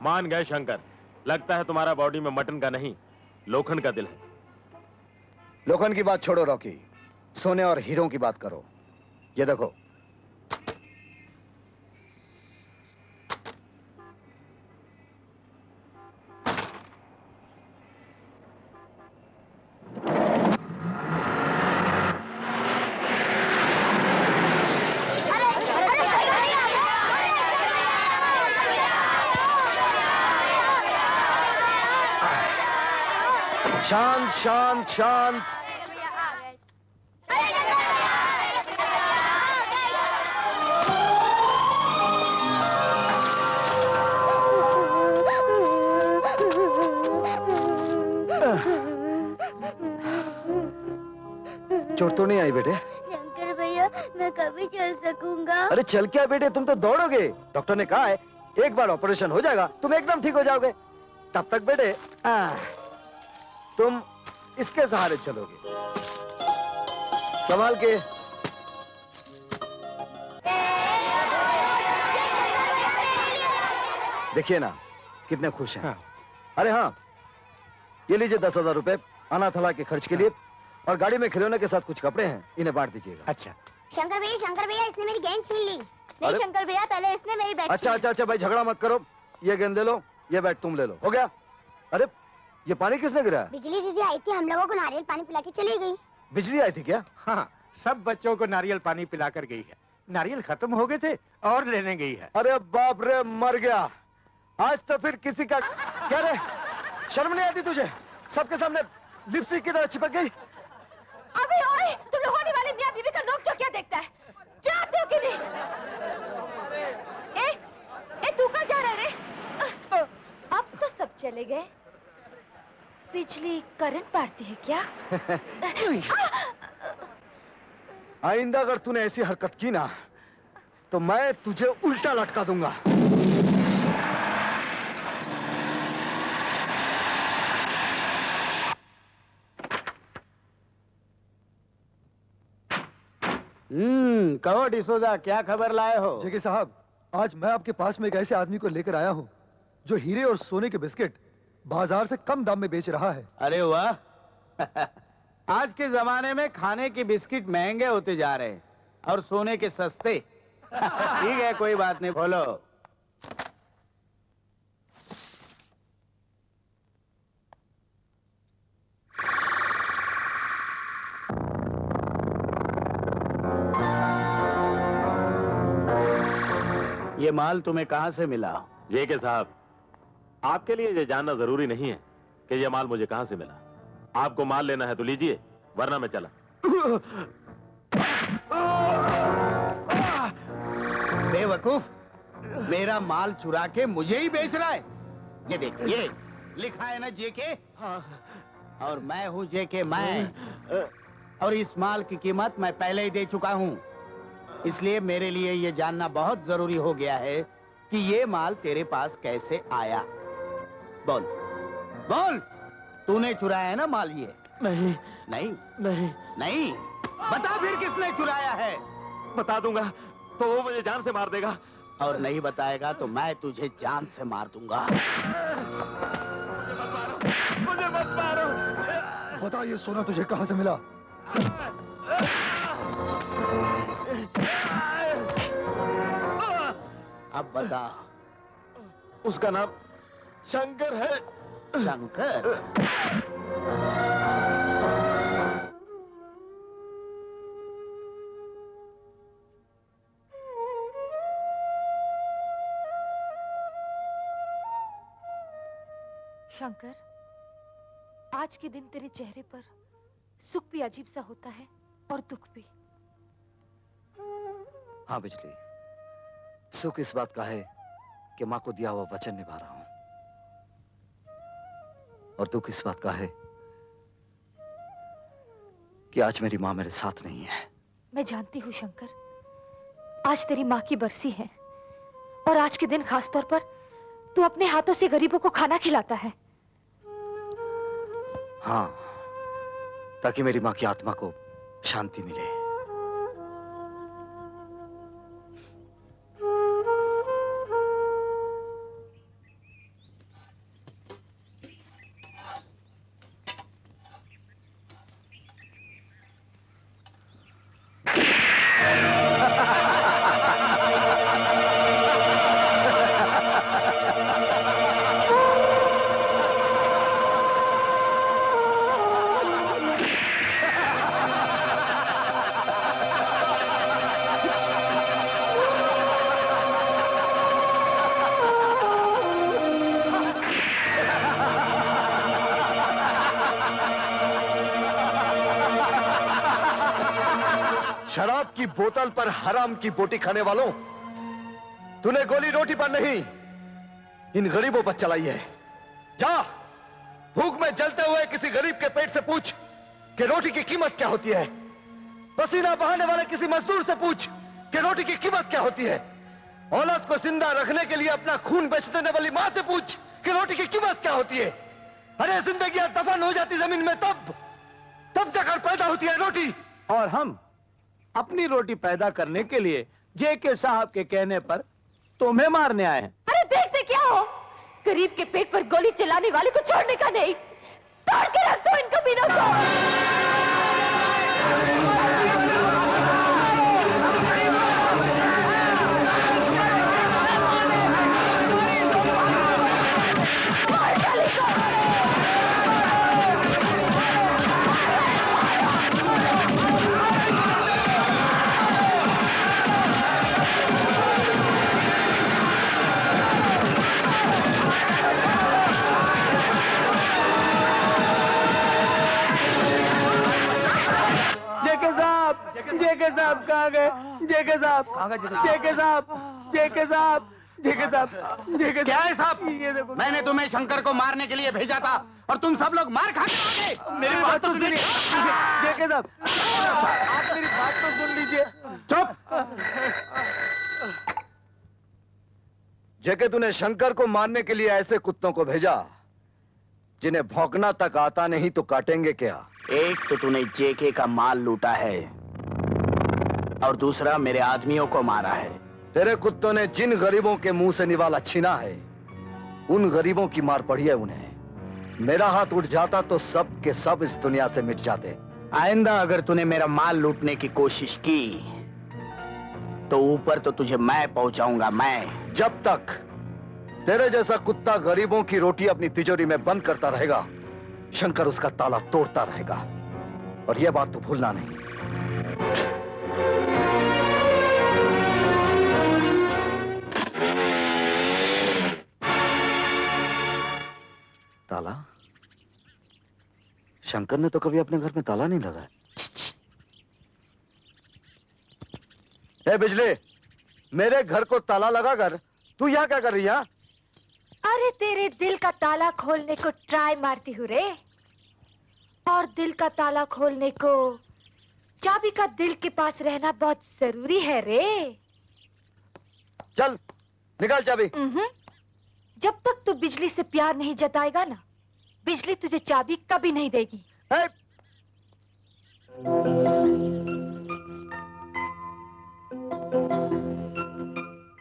मान गए शंकर, लगता है तुम्हारा बॉडी में मटन का नहीं लोखंड का दिल है। लोखंड की बात छोड़ो रॉकी, सोने और हीरों की बात करो। ये देखो, शांत शांत शांत। चोट तो नहीं आई बेटे? शंकर भैया, मैं कभी चल सकूंगा? अरे चल क्या बेटे, तुम तो दौड़ोगे। डॉक्टर ने कहा है एक बार ऑपरेशन हो जाएगा तुम एकदम ठीक हो जाओगे। तब तक बेटे तुम इसके सहारे चलोगे। संभाल के। देखिए ना कितने खुश हैं। अरे हाँ, ये लीजिए 10,000 रुपए अनाथालय के खर्च के लिए, और गाड़ी में खिलौने के साथ कुछ कपड़े हैं, इन्हें बांट दीजिएगा। अच्छा शंकर भैया, इसने मेरी गेंद छीन ली। नहीं शंकर भैया, पहले इसने मेरी बैट। अच्छा भाई झगड़ा मत करो। ये गेंद ले लो, ये बैट तुम ले लो। हो गया? अरे ये पानी किसने गिराया? बिजली दीदी आई थी, हम लोगों को नारियल पानी पिला के चली गई। बिजली आई थी क्या? हाँ, सब बच्चों को नारियल पानी पिलाकर गई है। नारियल खत्म हो गए थे और लेने गई है। अरे बाप रे, मर गया। आज तो फिर किसी का क्या रे, शर्म नहीं आती तुझे? सबके सामने लिपस्टिक की तरह चिपक गई। अबे ओए, तुम लोग होने वाले मियां बीवी का नोक-झोंक क्या देखता है? जाते हो कि नहीं? तू कहाँ जा रहा रे? अब तो सब चले गए। बिजली करंट मारती है क्या? आइंदा अगर तूने ऐसी हरकत की ना तो मैं तुझे उल्टा लटका दूंगा। कहो डिसोजा, क्या खबर लाए हो? जेके साहब, आज मैं आपके पास में एक ऐसे आदमी को लेकर आया हूँ जो हीरे और सोने के बिस्किट बाजार से कम दाम में बेच रहा है। अरे वाह आज के जमाने में खाने के बिस्किट महंगे होते जा रहे हैं और सोने के सस्ते। ठीक है, कोई बात नहीं, बोलो। ये माल तुम्हें कहां से मिला? जेके साहब, आपके लिए ये जानना जरूरी नहीं है कि ये माल मुझे कहां से मिला। आपको माल लेना है तो लीजिए, वरना मैं चला। बेवकूफ, मेरा माल चुरा के मुझे ही बेच रहा है। ये देख, ये लिखा है ना जेके, और मैं हूं जेके मैं, और इस माल की कीमत मैं पहले ही दे चुका हूं। इसलिए मेरे लिए ये जानना बहुत जरूरी हो गया है कि ये माल तेरे पास कैसे आया। बोल बोल। तूने चुराया है ना माल ये? नहीं नहीं नहीं नहीं। बता फिर किसने चुराया है? बता दूंगा तो वो मुझे जान से मार देगा। और नहीं बताएगा तो मैं तुझे जान से मार दूंगा। मुझे मत मारो। बता ये सोना तुझे कहां से मिला? अब बता। उसका नाम शंकर है। शंकर? शंकर, आज के दिन तेरे चेहरे पर सुख भी अजीब सा होता है और दुख भी। हाँ बिजली, सुख इस बात का है कि माँ को दिया हुआ वचन निभा रहा हूं, और दुख इस बात का है कि आज मेरी माँ मेरे साथ नहीं है। मैं जानती हूँ शंकर, आज तेरी माँ की बरसी है और आज के दिन खास तौर पर तू अपने हाथों से गरीबों को खाना खिलाता है। हाँ, ताकि मेरी माँ की आत्मा को शांति मिले। शराब की बोतल पर हराम की बोटी खाने वालों, तूने गोली रोटी पर नहीं, इन गरीबों पर चलाई है। जा, भूख में जलते हुए किसी गरीब के पेट से पूछ कि रोटी की कीमत क्या होती है। पसीना बहाने वाले किसी मजदूर से पूछ कि रोटी की कीमत क्या होती है। औलाद को जिंदा रखने के लिए अपना खून बेच देने वाली मां से पूछ कि रोटी की कीमत क्या होती है। अरे जिंदगी दफन हो जाती जमीन में तब जाकर पैदा होती है रोटी। और हम अपनी रोटी पैदा करने के लिए जेके साहब के कहने पर तुम्हें मारने आए हैं। अरे देखते क्या हो, गरीब के पेट पर गोली चलाने वाले को छोड़ने का नहीं, तोड़ के रख दो इन कमीनों को। जेके साहब कहाँ गए? जेके साहब, जेके साहब, जेके साहब, जेके साहब, जेके क्या है साहब? ये देखो, मैंने तुम्हें शंकर को मारने के लिए भेजा था और तुम सब लोग मार खा के आ गए। मेरी बात तो सुनिए। जेके साहब, आप मेरी बात तो सुन लीजिए। चुप। जेके, तूने शंकर को मारने के लिए ऐसे कुत्तों को भेजा जिन्हें भौंकना तक आता नहीं तो काटेंगे क्या? एक तो तूने जेके का माल लूटा है और दूसरा मेरे आदमियों को मारा है। तेरे कुत्तों ने जिन गरीबों के मुंह से निवाला छीना है, उन गरीबों की मार पड़ी है उन्हें। मेरा हाथ उठ जाता तो सब के सब इस दुनिया से मिट जाते। आइंदा अगर तूने मेरा माल लूटने की कोशिश की तो ऊपर तो तुझे मैं पहुंचाऊंगा। मैं जब तक तेरे जैसा कुत्ता गरीबों की रोटी अपनी तिजोरी में बंद करता रहेगा, शंकर उसका ताला तोड़ता रहेगा। और यह बात तो भूलना नहीं। ताला? शंकर ने तो कभी अपने घर में ताला नहीं लगाया। ए बिजली, मेरे घर को ताला लगाकर तू यहाँ क्या कर रही है? अरे तेरे दिल का ताला खोलने को ट्राई मारती हूँ रे। और दिल का ताला खोलने को चाबी का दिल के पास रहना बहुत जरूरी है रे। चल निकाल चाबी। जब तक तू बिजली से प्यार नहीं जताएगा ना, बिजली तुझे चाबी कभी नहीं देगी।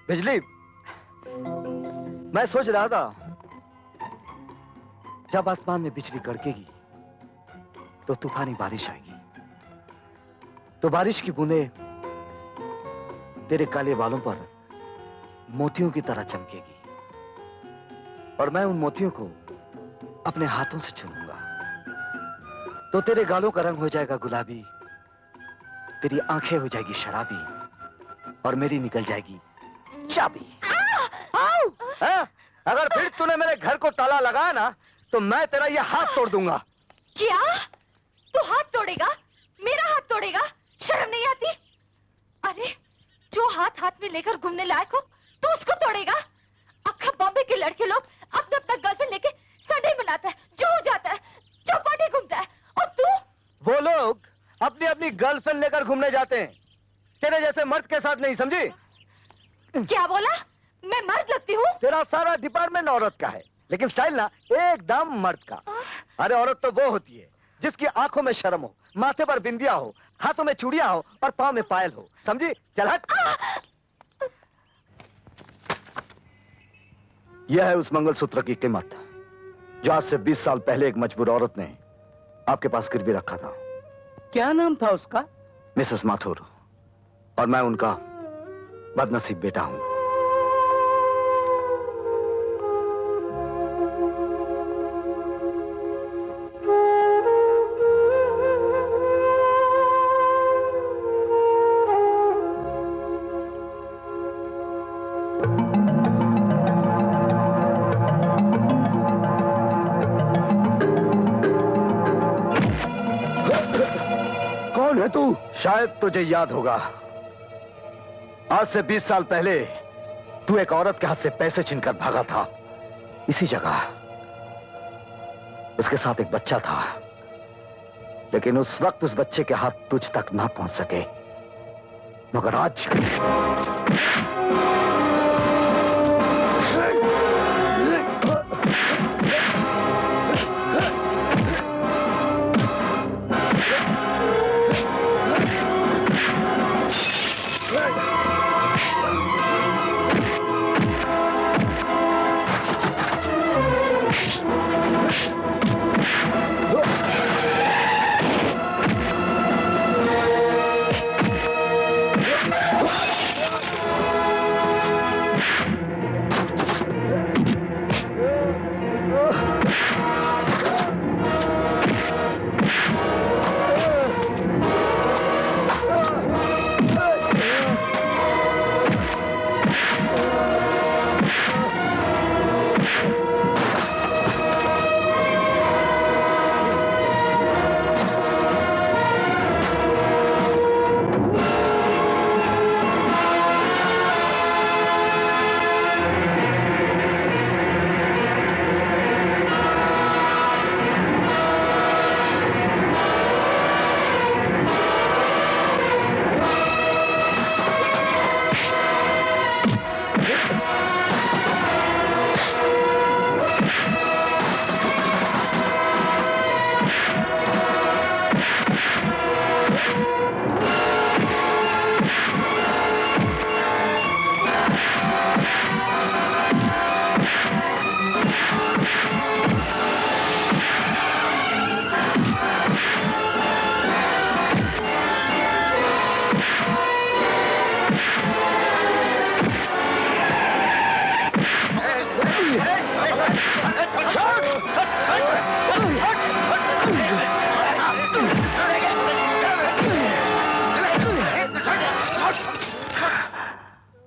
बिजली, मैं सोच रहा था जब आसमान में बिजली कड़केगी तो तूफानी बारिश आएगी, तो बारिश की बूंदें तेरे काले बालों पर मोतियों की तरह चमकेगी और मैं उन मोतियों को अपने हाथों से चूमूंगा तो तेरे गालों का रंग हो जाएगा गुलाबी, तेरी आंखें हो जाएगी शराबी और मेरी निकल जाएगी चाबी। अगर फिर तूने मेरे घर को ताला लगाया ना तो मैं तेरा ये हाथ तोड़ दूंगा। क्या? तू हाथ तोड़ेगा? मेरा हाथ तोड़ेगा? शर्म नहीं आती? अरे जो हाथ हाथ में लेकर घूमने लायक हो तू उसको तोड़ेगा? अक्खा बॉम्बे के लड़के लोग अपना अपना गर्लफ्रेंड लेके संडे मनाता है, जो जाता है, चौपाटी घूमता है, और तू? वो लोग अपनी अपनी गर्लफ्रेंड लेकर घूमने जाते हैं, तेरे जैसे मर्द के साथ नहीं, समझी? क्या बोला? मैं मर्द लगती हूँ? तेरा सारा डिपार्टमेंट औरत का है, लेकिन स्टाइल ना एकदम मर्द का। अरे औरत तो वो होती है जिसकी आंखों में शर्म हो, माथे पर बिंदिया हो, हाथों में चूड़ियां हो और पांव में पायल हो, समझी? चल हट। यह है उस मंगलसूत्र की कीमत जो आज से 20 साल पहले एक मजबूर औरत ने आपके पास गिरवी रखा था। क्या नाम था उसका? मिसेस माथुर, और मैं उनका बदनसीब बेटा हूं। कौन है तू? शायद तुझे याद होगा, आज से 20 साल पहले तू एक औरत के हाथ से पैसे छीनकर भागा था। इसी जगह उसके साथ एक बच्चा था, लेकिन उस वक्त उस बच्चे के हाथ तुझ तक ना पहुंच सके, मगर आज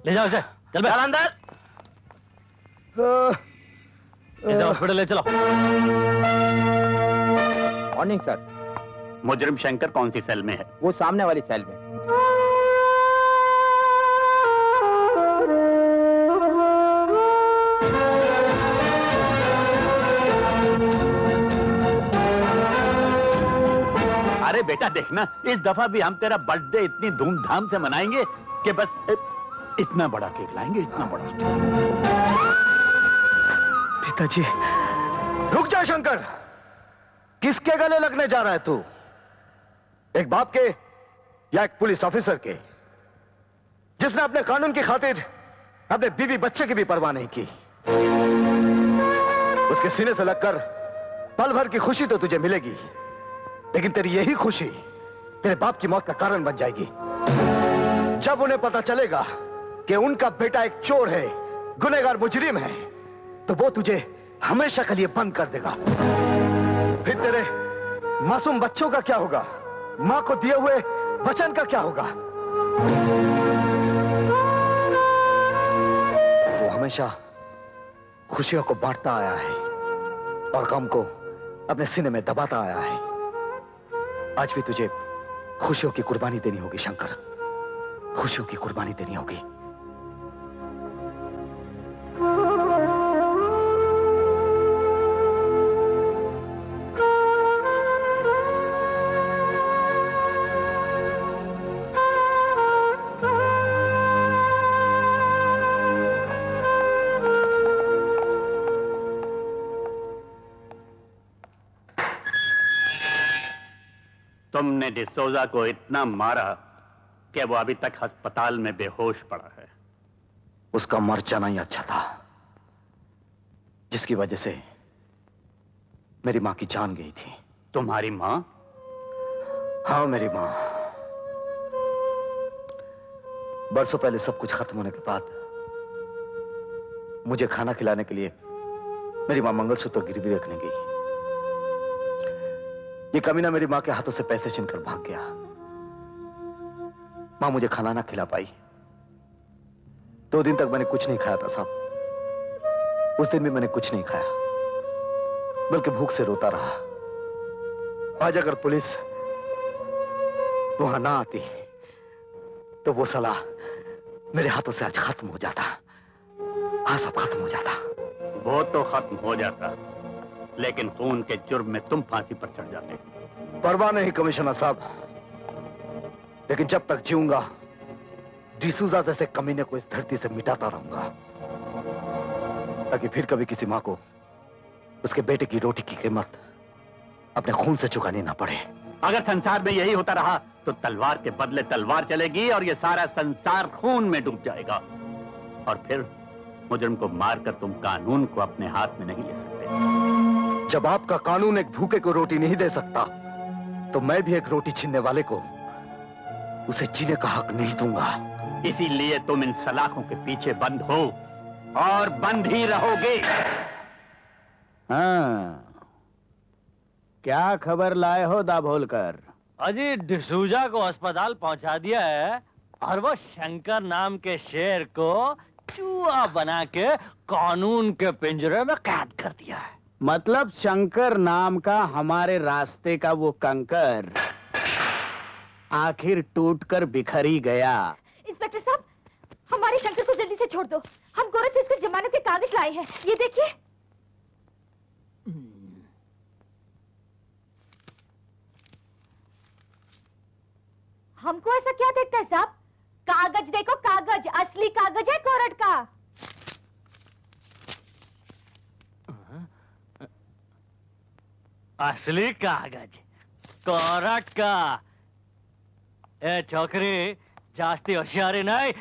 ले जाओ इसे, चल बे। अंदर। इसे हॉस्पिटल ले चलो। Morning sir. मुजरिम शंकर कौन सी सेल में है? वो सामने वाली सेल में। अरे बेटा देखना, इस दफा भी हम तेरा बर्थडे इतनी धूमधाम से मनाएंगे कि बस इतना बड़ा केक लाएंगे, इतना बड़ा। पिताजी, रुक जा शंकर। किसके गले लगने जा रहा है तू? एक बाप के या एक पुलिस ऑफिसर के, जिसने अपने कानून की खातिर अपने बीवी बच्चे की भी परवाह नहीं की। उसके सीने से लगकर पल भर की खुशी तो तुझे मिलेगी, लेकिन तेरी यही खुशी तेरे बाप की मौत का कारण बन जाएगी। जब उन्हें पता चलेगा कि उनका बेटा एक चोर है, गुनहगार मुजरिम है, तो वो तुझे हमेशा के लिए बंद कर देगा। फिर तेरे मासूम बच्चों का क्या होगा? मां को दिए हुए वचन का क्या होगा? वो हमेशा खुशियों को बांटता आया है और गम को अपने सीने में दबाता आया है। आज भी तुझे खुशियों की कुर्बानी देनी होगी शंकर, खुशियों की कुर्बानी देनी होगी। तुमने डिसोजा को इतना मारा कि वो अभी तक अस्पताल में बेहोश पड़ा है। उसका मर जाना ही अच्छा था, जिसकी वजह से मेरी मां की जान गई थी। तुम्हारी मां? हाँ, मेरी मां। बरसों पहले सब कुछ खत्म होने के बाद मुझे खाना खिलाने के लिए मेरी मां मंगलसूत्र गिरवी रखने गई। ये कमीना मेरी मां के हाथों से पैसे छीनकर भाग गया। मां मुझे खाना ना खिला पाई। 2 दिन तक मैंने कुछ नहीं खाया था साहब। उस दिन भी मैंने कुछ नहीं खाया, बल्कि भूख से रोता रहा। आज अगर पुलिस वहां ना आती तो वो सलाह मेरे हाथों से आज खत्म हो जाता। हाँ, सब खत्म हो जाता। वो तो खत्म हो जाता, लेकिन खून के जुर्म में तुम फांसी पर चढ़ जाते। परवाह नहीं कमिश्नर साहब, लेकिन जब तक जीऊंगा डिसूजा जैसे कमीने को इस धरती से मिटाता रहूंगा, ताकि फिर कभी किसी मां को उसके बेटे की रोटी की कीमत अपने खून से चुकानी ना पड़े। अगर संसार में यही होता रहा तो तलवार के बदले तलवार चलेगी और ये सारा संसार खून में डूब जाएगा। और फिर मुजरिम को मारकर तुम कानून को अपने हाथ में नहीं ले सकते। जब आपका कानून एक भूखे को रोटी नहीं दे सकता, तो मैं भी एक रोटी छीनने वाले को उसे जीने का हक नहीं दूंगा। इसीलिए तुम इन सलाखों के पीछे बंद हो और बंद ही रहोगे। हाँ, क्या खबर लाए हो दाभोलकर? अजी डिसूजा को अस्पताल पहुंचा दिया है और वो शंकर नाम के शेर को चूहा बना के कानून के पिंजरे में कैद कर दिया है। मतलब शंकर नाम का हमारे रास्ते का वो कंकर आखिर टूटकर बिखर ही गया। इंस्पेक्टर साहब, हमारे शंकर को जल्दी से छोड़ दो। हम कोर्ट से उसकी जमानत के कागज लाए हैं, ये देखिए। हमको ऐसा क्या देखता है साहब? कागज देखो, कागज, असली कागज है कोर्ट का। असली कागज कोर्ट का। ए छोकरी, जास्ती होशियारी नहीं।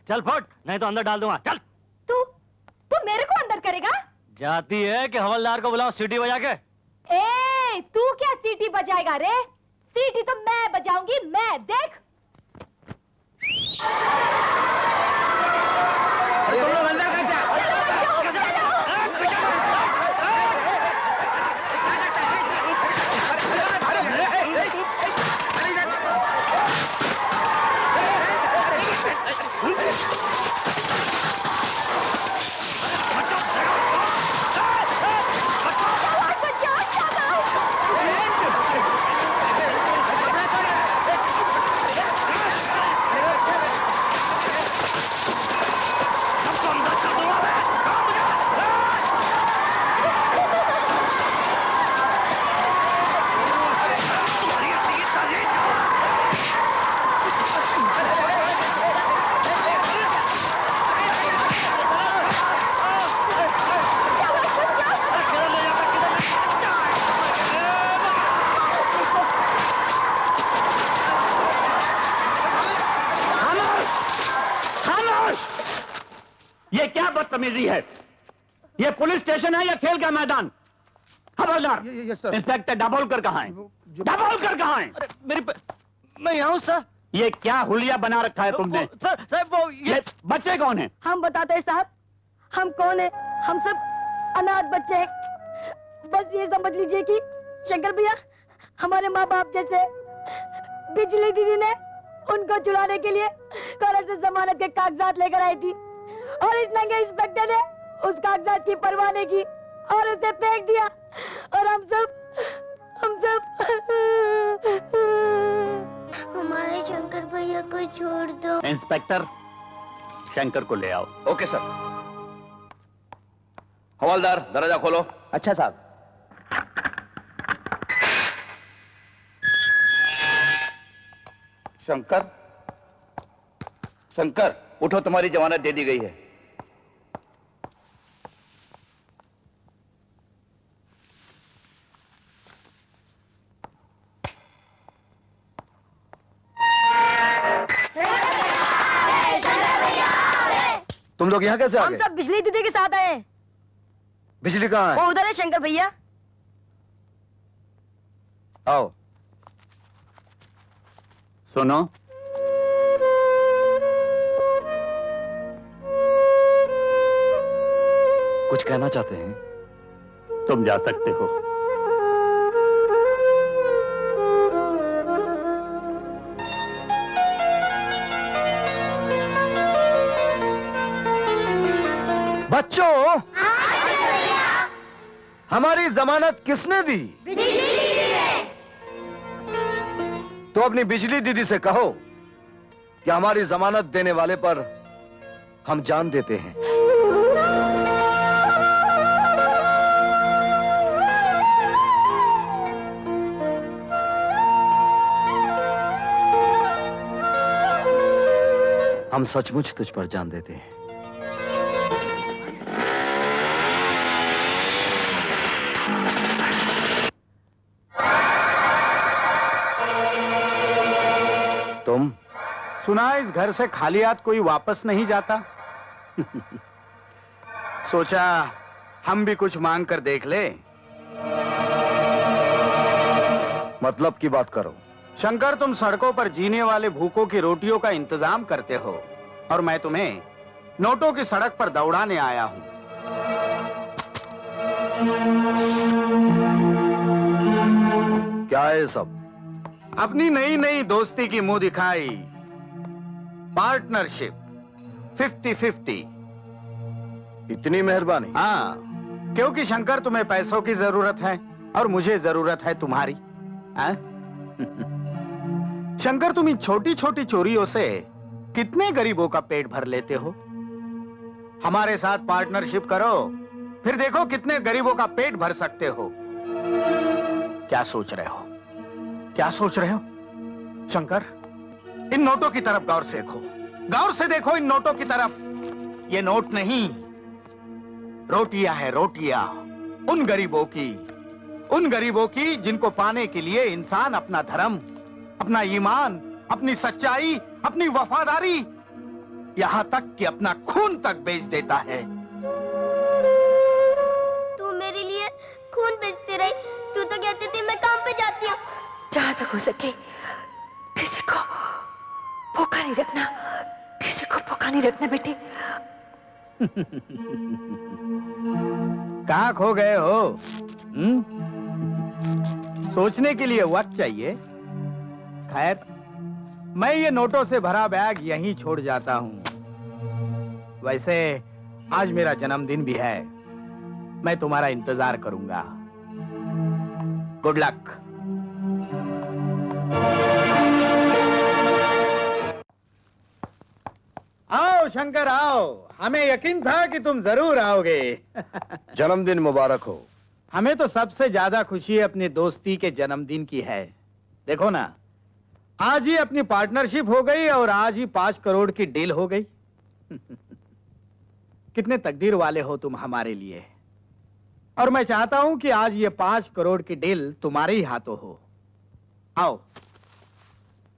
चल फुट, नहीं तो अंदर डाल दूंगा। चल। तू मेरे को अंदर करेगा? जाती है कि हवलदार को बुलाओ सीटी बजा के। ए, तू क्या सीटी बजाएगा रे? सीटी तो मैं बजाऊंगी, मैं। देख। तुम लोग अंदर कैसे? खामोश! ये क्या बदतमीजी है? ये पुलिस स्टेशन है या खेल का मैदान? खबरदार! इंस्पेक्टर दाभोलकर कहाँ है? दाभोलकर कहाँ है? मैं यहाँ हूँ सर। ये क्या हुलिया बना रखा है तुमने? सर वो ये बच्चे कौन हैं? हम बताते हैं साहब, हम कौन है? हम सब अनाथ बच्चे हैं। बस ये समझ लीजिए कि शंकर भैया हमारे माँ बाप जैसे। बिजली दीदी ने उनको छुड़ाने के लिए कोर्ट से जमानत के कागजात लेकर आई थी और इस नंगे इंस्पेक्टर ने उस कागजात की परवाह नहीं की और उसे फेंक दिया। और हम सब हमारे शंकर भैया को छोड़ दो। इंस्पेक्टर, शंकर को ले आओ। Okay sir. हवलदार, दरवाजा खोलो। अच्छा साहब। शंकर, शंकर उठो, तुम्हारी जमानत दे दी गई है। तुम लोग यहाँ कैसे आ हम गए? सब बिजली दीदी के साथ आए। बिजली कहाँ वो है? उधर है शंकर भैया। आओ। सुनो, कुछ कहना चाहते हैं? तुम जा सकते हो। बच्चों, हमारी जमानत किसने दी? तो अपनी बिजली दीदी से कहो कि हमारी जमानत देने वाले पर हम जान देते हैं। हम सचमुच तुझ पर जान देते हैं। तुम? सुना इस घर से खाली हाथ कोई वापस नहीं जाता। सोचा हम भी कुछ मांग कर देख ले। मतलब की बात करो। शंकर, तुम सड़कों पर जीने वाले भूखों की रोटियों का इंतजाम करते हो और मैं तुम्हें नोटों की सड़क पर दौड़ाने आया हूं। क्या है सब? अपनी नई नई दोस्ती की मुंह दिखाई, पार्टनरशिप 50-50। इतनी मेहरबानी। हाँ, क्योंकि शंकर तुम्हें पैसों की जरूरत है और मुझे जरूरत है तुम्हारी। शंकर, तुम इन छोटी छोटी चोरियों से कितने गरीबों का पेट भर लेते हो। हमारे साथ पार्टनरशिप करो, फिर देखो कितने गरीबों का पेट भर सकते हो। क्या सोच रहे हो? क्या सोच रहे हो? शंकर, इन नोटों की तरफ गौर से देखो, गौर से देखो इन नोटों की तरफ। ये नोट नहीं, रोटियां है, रोटियां। उन गरीबों की जिनको पाने के लिए इंसान अपना धर्म, अपना ईमान, अपनी सच्चाई, अपनी वफादारी, यहां तक कि अपना खून तक बेच देता है। तू मेरे लिए खून बेचती रही। तू तो कहती थी मैं काम पे जाती हूँ। जहां तक हो सके किसी को भूखा नहीं रखना, किसी को भूखा नहीं रखना बेटे। कहां खो गए हो? सोचने के लिए वक्त चाहिए। खैर, मैं ये नोटों से भरा बैग यहीं छोड़ जाता हूं। वैसे आज मेरा जन्मदिन भी है, मैं तुम्हारा इंतजार करूंगा। Good luck. आओ शंकर, आओ। हमें यकीन था कि तुम जरूर आओगे। जन्मदिन मुबारक हो। हमें तो सबसे ज्यादा खुशी अपनी दोस्ती के जन्मदिन की है। देखो ना, आज ही अपनी पार्टनरशिप हो गई और आज ही 5 करोड़ की डील हो गई। कितने तकदीर वाले हो तुम हमारे लिए। और मैं चाहता हूं कि आज ये 5 करोड़ की डील तुम्हारे ही हाथों हो। आओ,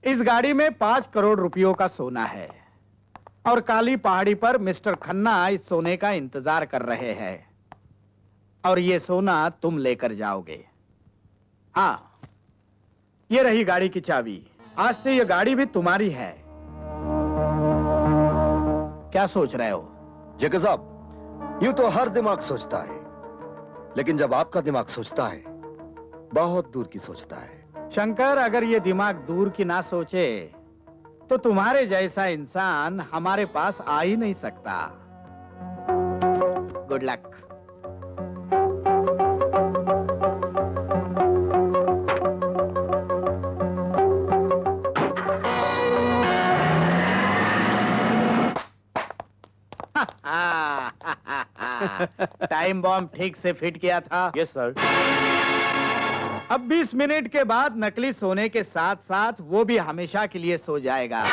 इस गाड़ी में 5 करोड़ रुपयों का सोना है और काली पहाड़ी पर मिस्टर खन्ना इस सोने का इंतजार कर रहे हैं और ये सोना तुम लेकर जाओगे। हाँ, ये रही गाड़ी की चाबी। आज से ये गाड़ी भी तुम्हारी है। क्या सोच रहे हो? जेके साहब, यूं तो हर दिमाग सोचता है, लेकिन जब आपका दिमाग सोचता है, बहुत दूर की सोचता है। शंकर, अगर ये दिमाग दूर की ना सोचे तो तुम्हारे जैसा इंसान हमारे पास आ ही नहीं सकता। Good luck. टाइम बॉम्ब ठीक से फिट किया था? Yes sir. अब 20 मिनट के बाद नकली सोने के साथ साथ वो भी हमेशा के लिए सो जाएगा।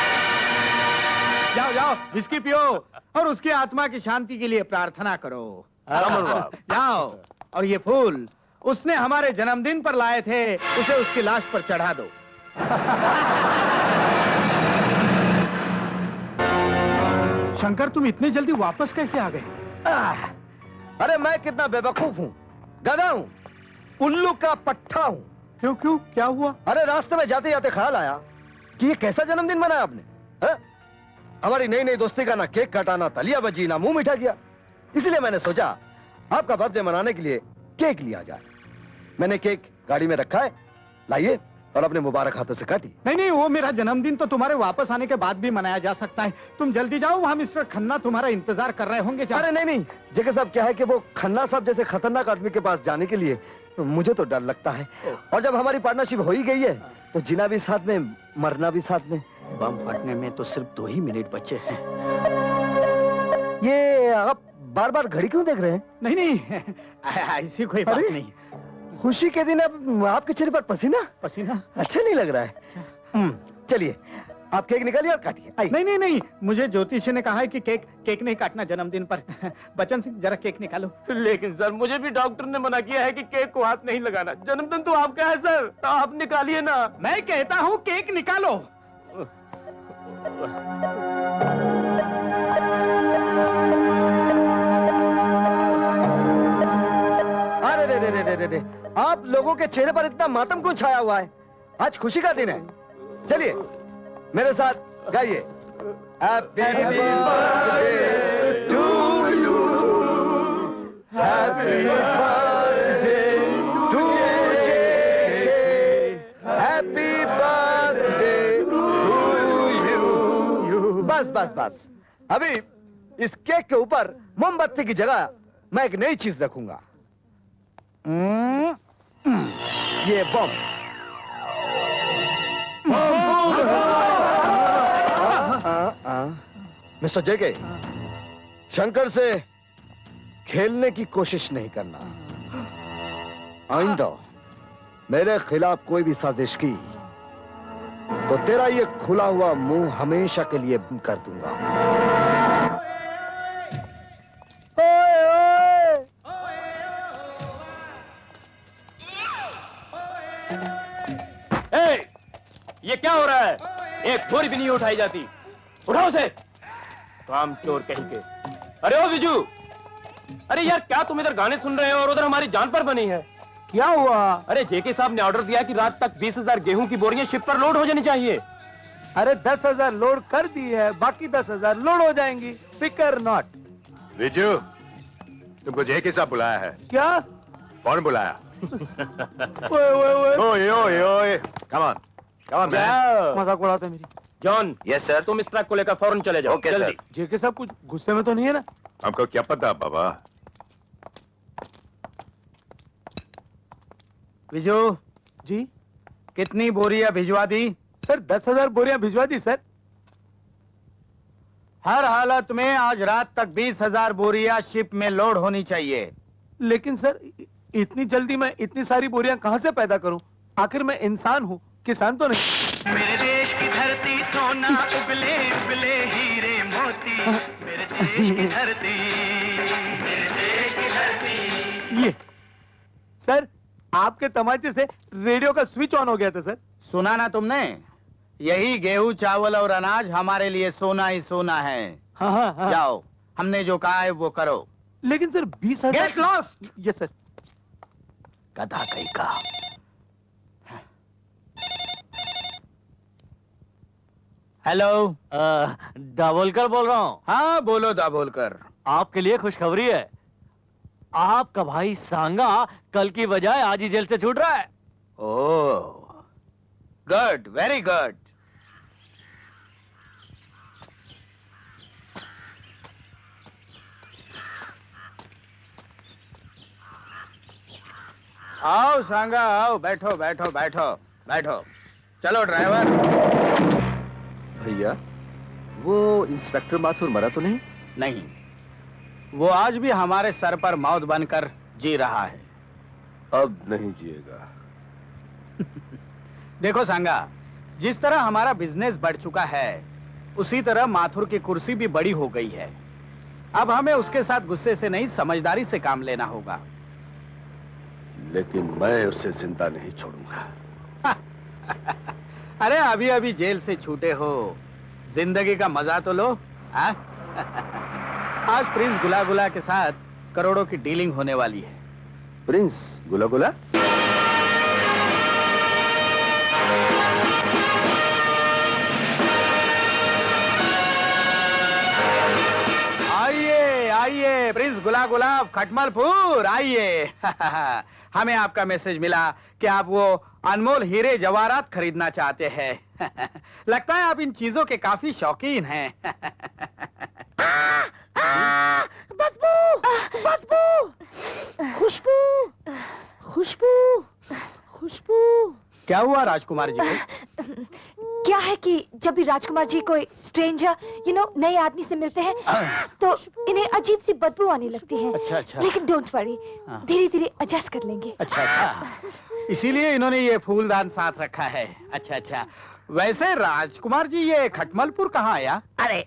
जाओ जाओ, विस्की पियो और उसकी आत्मा की शांति के लिए प्रार्थना करो। जाओ, और ये फूल उसने हमारे जन्मदिन पर लाए थे, उसे उसकी लाश पर चढ़ा दो। शंकर, तुम इतनी जल्दी वापस कैसे आ गए? अरे मैं कितना बेवकूफ हूँ, गधा हूँ, उल्लू का पट्टा हूँ। क्यों क्यों, क्या हुआ? अरे रास्ते में जाते जाते ख्याल आया कि ये कैसा जन्मदिन मनाया आपने, है? हमारी नई नई दोस्ती का ना केक काटा, ना तलिया बजी, ना मुंह मीठा किया। इसलिए मैंने सोचा आपका बर्थडे मनाने के लिए केक लिया जाए। मैंने केक गाड़ी में रखा है, लाइए, और अपने मुबारक हाथों से काटी। नहीं नहीं, वो मेरा जन्मदिन तो तुम्हारे वापस आने के बाद भी मनाया जा सकता है। तुम जल्दी जाओ, वहाँ मिस्टर खन्ना तुम्हारा इंतजार कर रहे होंगे। अरे नहीं नहीं जेके साहब, क्या है कि वो खन्ना साहब जैसे खतरनाक आदमी के पास जाने के लिए मुझे तो डर लगता है, और जब हमारी पार्टनरशिप हो ही गई है तो जीना भी साथ में, मरना भी साथ में। बम फटने में तो सिर्फ 2 ही मिनट बचे हैं। ये आप बार बार घड़ी क्यों देख रहे हैं? नहीं नहीं, ऐसी कोई बात नहीं। खुशी के दिन अब आपके चेहरे पर पसीना पसीना अच्छा नहीं लग रहा है। चलिए, आप केक निकालिए और काटिए। नहीं नहीं नहीं, मुझे ज्योतिषी ने कहा है कि केक नहीं काटना जन्मदिन पर। बचन सिंह, जरा केक निकालो। लेकिन सर, मुझे भी डॉक्टर ने मना किया है कि केक को हाथ नहीं लगाना। जन्मदिन तो आपका है सर, तो आप निकालिए ना। मैं कहता हूँ केक निकालो। अरे रे रे रे, आप लोगों के चेहरे पर इतना मातम क्यों छाया हुआ है? आज खुशी का दिन है। चलिए मेरे साथ गाइए। Happy birthday to you, happy birthday to JK, happy birthday to you. बस बस बस, अभी इस केक के ऊपर मोमबत्ती की जगह मैं एक नई चीज रखूंगा। ये बम। मिस्टर जेके, शंकर से खेलने की कोशिश नहीं करना। आइंदा मेरे खिलाफ कोई भी साजिश की तो तेरा ये खुला हुआ मुंह हमेशा के लिए बंद कर दूंगा। ये क्या हो रहा है? एक बोरी भी नहीं उठाई जाती। उठाओ उसे, काम चोर कहीं के। अरे ओ विजू, अरे यार, क्या तुम इधर गाने सुन रहे हो और उधर हमारी जान पर बनी है? क्या हुआ? अरे जेके साहब ने ऑर्डर दिया कि रात तक 20,000 गेहूं की बोरियां शिप पर लोड हो जानी चाहिए। अरे 10,000 लोड कर दी है, बाकी 10,000 लोड हो जाएंगी। फिकर नॉट। विजू, तुमको जेके साहब बुलाया है। क्या? कौन बुलाया? ओए ओए ओए, कम ऑन मजाक उड़ाते मेरी। जॉन। Yes sir. तुम इस ट्रक को लेकर फौरन चले जाओ। Okay sir. जेके साहब कुछ गुस्से में तो नहीं है ना? हमको क्या पता बाबा। विजू जी, कितनी बोरियां भिजवा दी? सर 10,000 बोरियां भिजवा दी सर। हर हालत में आज रात तक 20,000 बोरियां शिप में लोड होनी चाहिए। लेकिन सर, इतनी जल्दी मैं इतनी सारी बोरियां कहां से पैदा करूं? आखिर मैं इंसान हूं, किसान तो नहीं। मेरे देश की धरती सोना उगले उगले हीरे मोती, मेरे देश की धरती, मेरे देश की धरती। ये सर, आपके तमाचे से रेडियो का स्विच ऑन हो गया था सर। सुना ना तुमने? यही गेहूं चावल और अनाज हमारे लिए सोना ही सोना है। हाँ। जाओ, हमने जो कहा है वो करो। लेकिन sir 20,000। Get lost. Yes sir. गधा कहीं का। हेलो, दाभोलकर बोल रहा हूँ। हाँ बोलो दाभोलकर। आपके लिए खुशखबरी है। आपका भाई सांगा कल की बजाय आज ही जेल से छूट रहा है। ओह, गुड, वेरी गुड। आओ सांगा, आओ, बैठो बैठो बैठो बैठो। चलो ड्राइवर। भैया, वो इंस्पेक्टर माथुर मरा तो नहीं? नहीं, वो आज भी हमारे सर पर मौत बनकर जी रहा है। अब नहीं जिएगा। देखो सांगा, जिस तरह हमारा बिजनेस बढ़ चुका है उसी तरह माथुर की कुर्सी भी बड़ी हो गई है। अब हमें उसके साथ गुस्से से नहीं, समझदारी से काम लेना होगा। लेकिन मैं उसे जिंदा नहीं छोड़ूंगा। अरे अभी अभी जेल से छूटे हो, जिंदगी का मजा तो लो। हाँ? आज प्रिंस गुला गुला के साथ करोड़ों की डीलिंग होने वाली है। प्रिंस गुला गुला? आइए आइए प्रिंस गुला गुलाब खटमलपुर, आइए। हमें आपका मैसेज मिला कि आप वो अनमोल हीरे जवाहरात खरीदना चाहते हैं। लगता है आप इन चीजों के काफी शौकीन हैं। बदबू, बदबू, खुशबू, खुशबू, खुशबू। क्या हुआ राजकुमार जी को? क्या है कि जब भी राजकुमार जी कोई स्ट्रेंजर नए आदमी से मिलते हैं तो इन्हें अजीब सी बदबू आने लगती है। अच्छा अच्छा। लेकिन डोंट वरी, धीरे धीरे एडजस्ट कर लेंगे। अच्छा अच्छा, इसीलिए इन्होंने ये फूलदान साथ रखा है। अच्छा अच्छा। वैसे राजकुमार जी, ये खटमलपुर कहाँ आया? अरे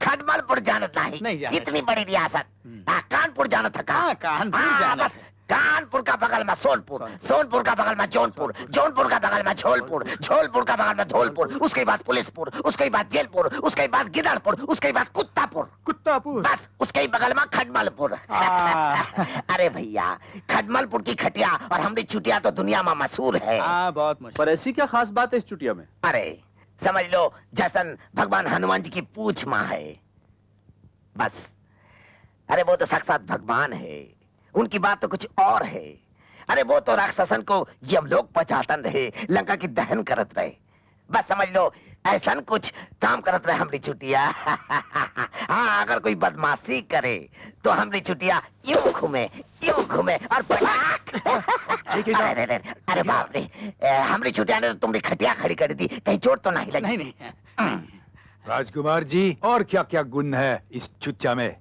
खटमलपुर जाना नहीं, इतनी बड़ी रियासत। कानपुर जाना था। कहाँ? कानपुर जाना था। कानपुर का बगल में सोनपुर, सोनपुर का बगल में जौनपुर, जौनपुर का बगल में झोलपुर, झोलपुर का बगल में धौलपुर, उसके बाद पुलिसपुर, उसके बाद जेलपुर, उसके बाद गिदड़पुर, उसके बाद कुत्तापुर, कुत्तापुर, बस उसके बगल में खटमलपुर। अरे भैया, खटमलपुर की खटिया और हमारी चुटिया तो दुनिया में मशहूर है। बहुत मशहूर। पर ऐसी क्या खास बात है इस चुटिया में? अरे समझ लो जैसन भगवान हनुमान जी की पूछ माँ है, बस। अरे वो तो साक्षात भगवान है, उनकी बात तो कुछ और है। अरे वो तो राक्षसन को यमलोक पहुंचातन रहे, लंका की दहन करत रहे। बस समझ लो ऐसा कुछ काम करत रहे हमारी चुटिया। हाँ, अगर कोई बदमाशी करे तो हमारी चुटिया यूं घूमे और पटाक। अरे बाप रे, हमारी चुटिया ने तो तुम्हारी खटिया खड़ी कर दी, कहीं चोट तो नहीं लगी? नहीं। राजकुमार जी, और क्या क्या गुण है इस चुच्चा में?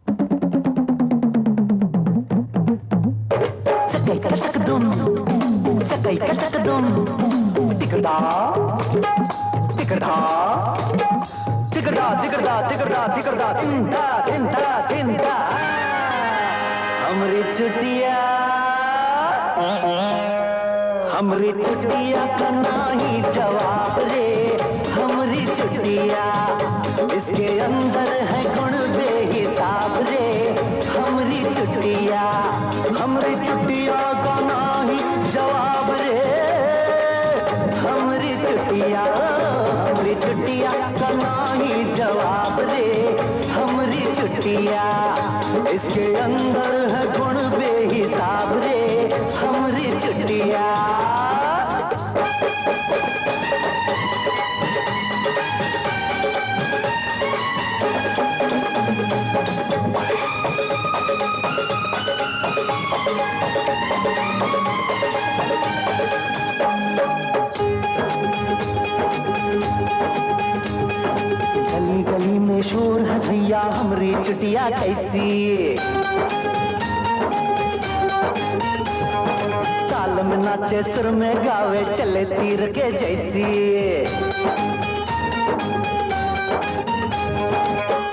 हमरी चुटिया का नाही जवाब रे, हमरी चुटिया इसके अंदर है गुण बेहिसाब रे। हमरी चुटिया का नाही जवाब रे, हमरी चुटिया का नाही जवाब रे। हमरी चुटिया इसके अंदर है गुण बेहिसाब रे, हमरी चुटिया। गली गली में शोर है भैया, हमरी चुटिया कैसी। ताल में नाचे, सुर में गावे, चले तीर के जैसी।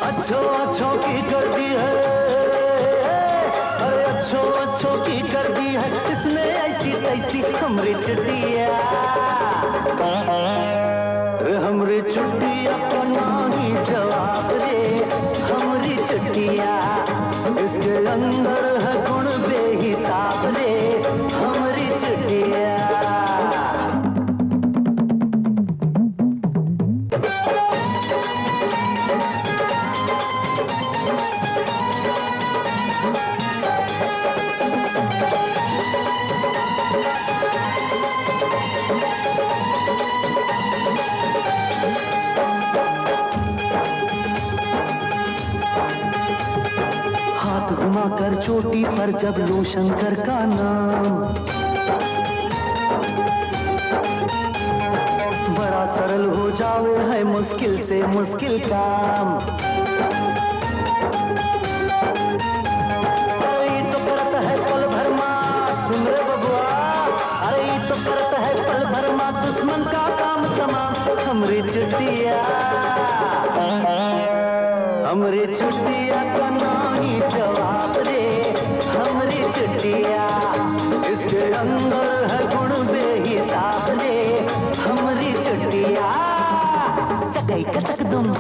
अच्छो की कर दी है, अरे अच्छो की कर दी है, इसमें ऐसी तैसी हमरी चुटिया। शर्मा कर चोटी पर जब लूं शंकर का नाम। बड़ा सरल हो जावे है मुश्किल से मुश्किल काम। अरे ये तो करत है पल भर माँ, सुन रे बबुआ, अरे ये तो करत है पल भर माँ, दुश्मन का काम तमाम। हमरी चुटिया, हमरी चुटिया का नहीं जवाब दे, हमरी चुटिया, इसके अंदर है गुण बेहिसाब दे, हमरी चुटिया। चकई का चकदुम,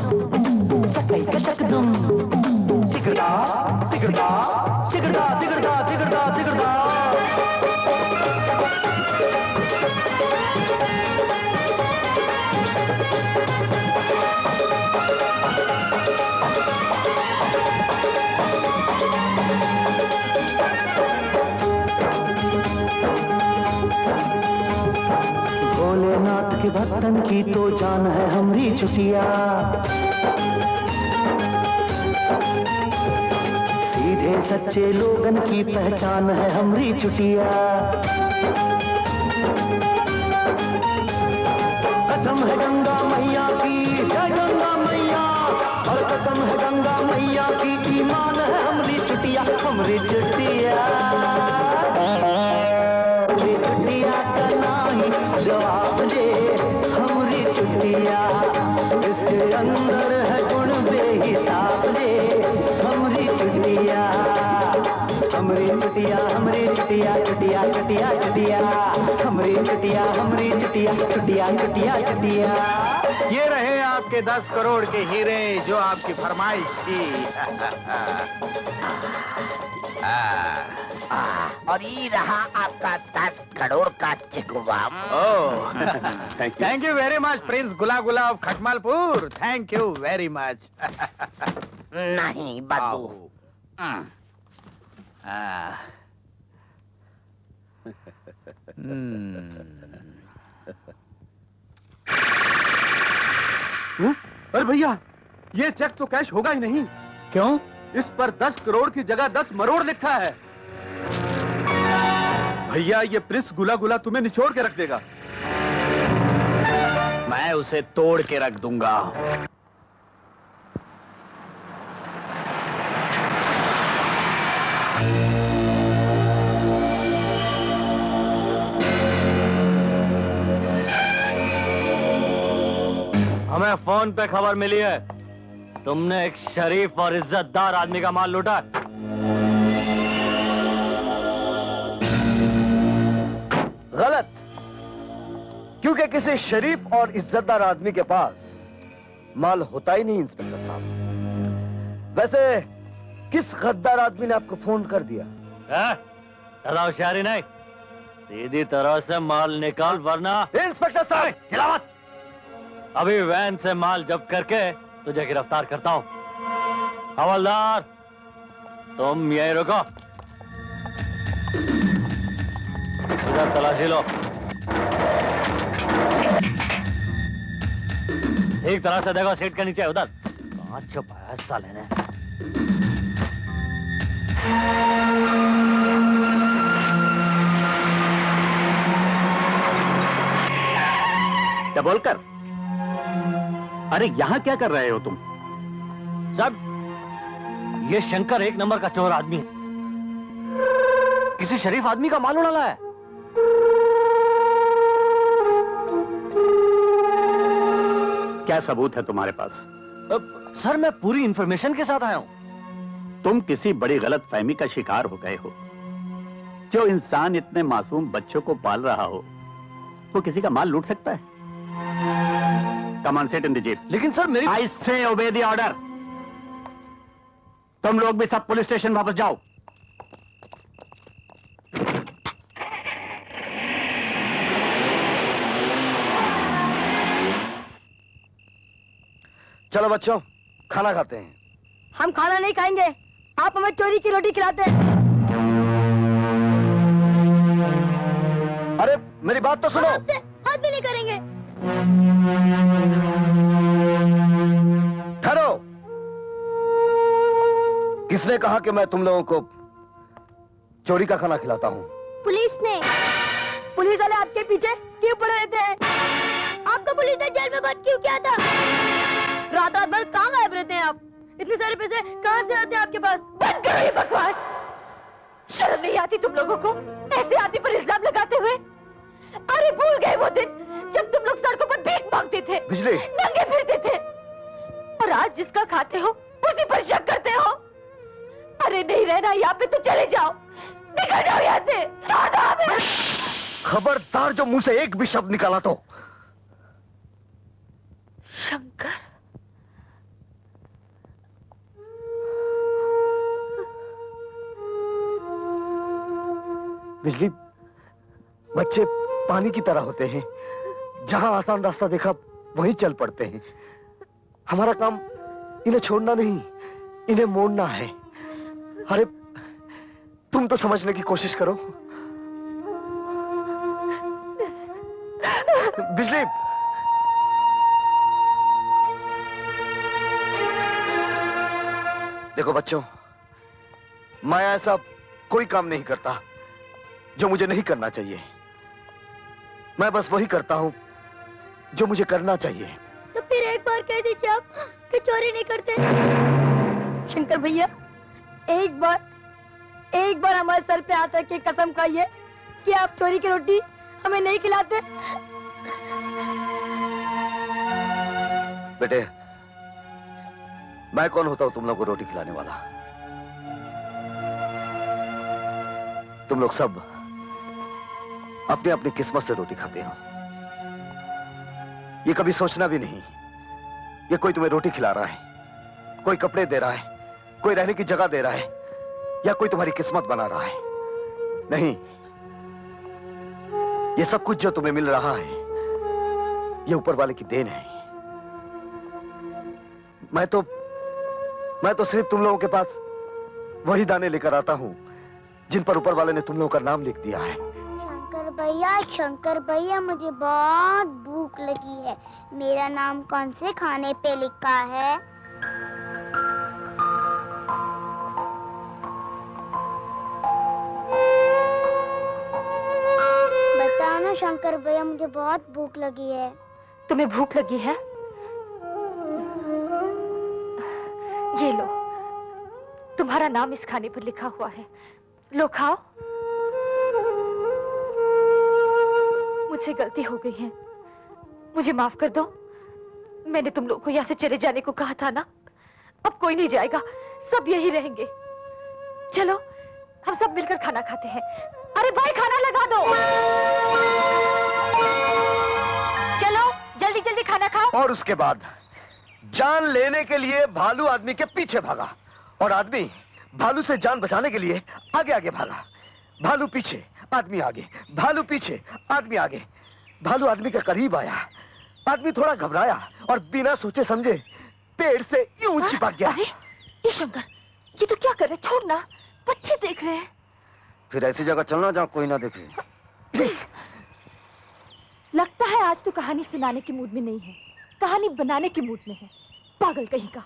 चकई का चकदुम, तिगड़ा तिगड़ा तिगड़ा तिगड़ा तिगड़ा तिगड़ा। भोलेनाथ के भक्तन की तो जान है हमरी चुटिया। सीधे सच्चे लोगन की पहचान है हमरी चुटिया। कसम है गंगा मैया की, जय गंगा मैया, और कसम है गंगा मैया की, ईमान है हमरी चुटिया, हमरी चुटिया। चुटिया का नाही जवाब दे, हमरी चुटिया, इसके अंदर है गुण बेहिसाब दे, हमरी चुटिया, हमरी चुटिया, हमरी चुटिया, चुटिया चुटिया चुटिया, हमरी चुटिया, हमरी चुटिया, चुटिया चुटिया चुटिया। ये रहे आपके 10 करोड़ के हीरे जो आपकी फरमाइश थी। और ये रहा आपका 10 करोड़ का चिकवा। Thank you very much prince Gula Gula of Khatmalpur, thank you very much. नहीं बदू। अरे भैया, ये चेक तो कैश होगा ही नहीं। क्यों? इस पर 10 करोड़ की जगह 10 मरोड़ लिखा है। भैया, ये प्रिंस गुला गुला तुम्हें निचोड़ के रख देगा। मैं उसे तोड़ के रख दूंगा। हमें फोन पे खबर मिली है तुमने एक शरीफ और इज्जतदार आदमी का माल लूटा। गलत, क्योंकि किसी शरीफ और इज्जतदार आदमी के पास माल होता ही नहीं इंस्पेक्टर साहब। वैसे किस गद्दार आदमी ने आपको फोन कर दिया? ज्यादा होशियारी नहीं, सीधी तरह से माल निकाल वरना। इंस्पेक्टर साहब चिल्ला मत। अभी वैन से माल जब्त करके तुझे गिरफ्तार करता हूं। हवलदार, तुम यहीं रुको, उधर तलाशी लो, ठीक तरह से देखो सीट के नीचे उधर। कहां छुपाया है साले ने? क्या बोलकर? अरे यहां क्या कर रहे हो तुम? सब ये शंकर एक नंबर का चोर आदमी है, किसी शरीफ आदमी का माल उड़ा है। क्या सबूत है तुम्हारे पास? सर मैं पूरी इंफॉर्मेशन के साथ आया हूं। तुम किसी बड़ी गलतफहमी का शिकार हो गए हो। जो इंसान इतने मासूम बच्चों को पाल रहा हो, वो किसी का माल लूट सकता है? Come on, sit in the jeep. लेकिन सर मेरी I say obey the order. तुम लोग भी सब पुलिस स्टेशन वापस जाओ। चलो बच्चों, खाना खाते हैं। हम खाना नहीं खाएंगे, आप हमें चोरी की रोटी खिलाते हैं। अरे मेरी बात तो सुनो। आपसे हाथ भी नहीं करेंगे। ठहरो। किसने कहा कि मैं तुम लोगों को चोरी का खाना खिलाता हूँ? पुलिस ने। पुलिस वाले आपके पीछे क्यों पड़े रहते हैं? आपको पुलिस ने जेल में बंद क्यों किया था? रात रात भर कहाँ गायब रहते हैं आप? इतने सारे पैसे कहाँ से आते हैं आपके पास? बंद करो ये बकवास। शर्म नहीं आती तुम लोगों को ऐसे आदमी पर इल्जाम लगाते हुए? अरे भूल गए वो दिन जब तुम लोग सड़कों पर भीख मांगते थे, बिजली, नंगे फिरते थे, और आज जिसका खाते हो उसी पर शक करते हो। अरे नहीं रहना यहाँ पे तो चले जाओ, निकल जाओ यहाँ से, छोड़ दो हमें। खबरदार जो मुंह से एक भी शब्द निकाला तो। शंकर, बिजली, बच्चे पानी की तरह होते हैं, जहां आसान रास्ता देखा वहीं चल पड़ते हैं। हमारा काम इन्हें छोड़ना नहीं, इन्हें मोड़ना है। अरे तुम तो समझने की कोशिश करो। बिजली, देखो बच्चों, मैं ऐसा कोई काम नहीं करता जो मुझे नहीं करना चाहिए। मैं बस वही करता हूं जो मुझे करना चाहिए। तो फिर एक बार कह दीजिए आप कि चोरी नहीं करते। शंकर भैया, एक बार हमारे सर पे हाथ रख के कसम खाइए कि आप चोरी की रोटी हमें नहीं खिलाते। बेटे, मैं कौन होता हूं तुम लोग को रोटी खिलाने वाला? तुम लोग सब अपने अपनी किस्मत से रोटी खाते हो। ये कभी सोचना भी नहीं ये कोई तुम्हें रोटी खिला रहा है, कोई कपड़े दे रहा है, कोई रहने की जगह दे रहा है, या कोई तुम्हारी किस्मत बना रहा है। नहीं, ये सब कुछ जो तुम्हें मिल रहा है ये ऊपर वाले की देन है। मैं तो सिर्फ तुम लोगों के पास वही दाने लेकर आता हूं जिन पर ऊपर वाले ने तुम लोगों का नाम लिख दिया है। शंकर भैया, मुझे बहुत भूख लगी है। मेरा नाम कौन से खाने पे लिखा है? बताओ ना शंकर भैया, मुझे बहुत भूख लगी है। तुम्हें भूख लगी है? ये लो, तुम्हारा नाम इस खाने पर लिखा हुआ है, लो खाओ। मुझसे गलती हो गई है, मुझे माफ कर दो। मैंने तुम लोगों को यहाँ से चले जाने को कहा था ना। अब कोई नहीं जाएगा, सब यही रहेंगे। चलो हम सब मिलकर खाना खाते हैं। अरे भाई, खाना लगा दो। चलो जल्दी जल्दी खाना खाओ। और उसके बाद जान लेने के लिए भालू आदमी के पीछे भागा, और आदमी भालू से जान बचाने के लिए आगे आगे भागा। भालू पीछे, आदमी आगे, भालू पीछे, आदमी आगे। भालू आदमी के करीब आया, आदमी थोड़ा घबराया और बिना सोचे समझे पेड़ से यूं चिपक गया। ये शंकर, ये तो क्या कर रहे? छोड़ना, बच्चे देख रहे हैं। फिर ऐसी जगह चलना जहां कोई ना देखे। लगता है आज तो कहानी सुनाने के मूड में नहीं है, कहानी बनाने के मूड में है। पागल कहीं का।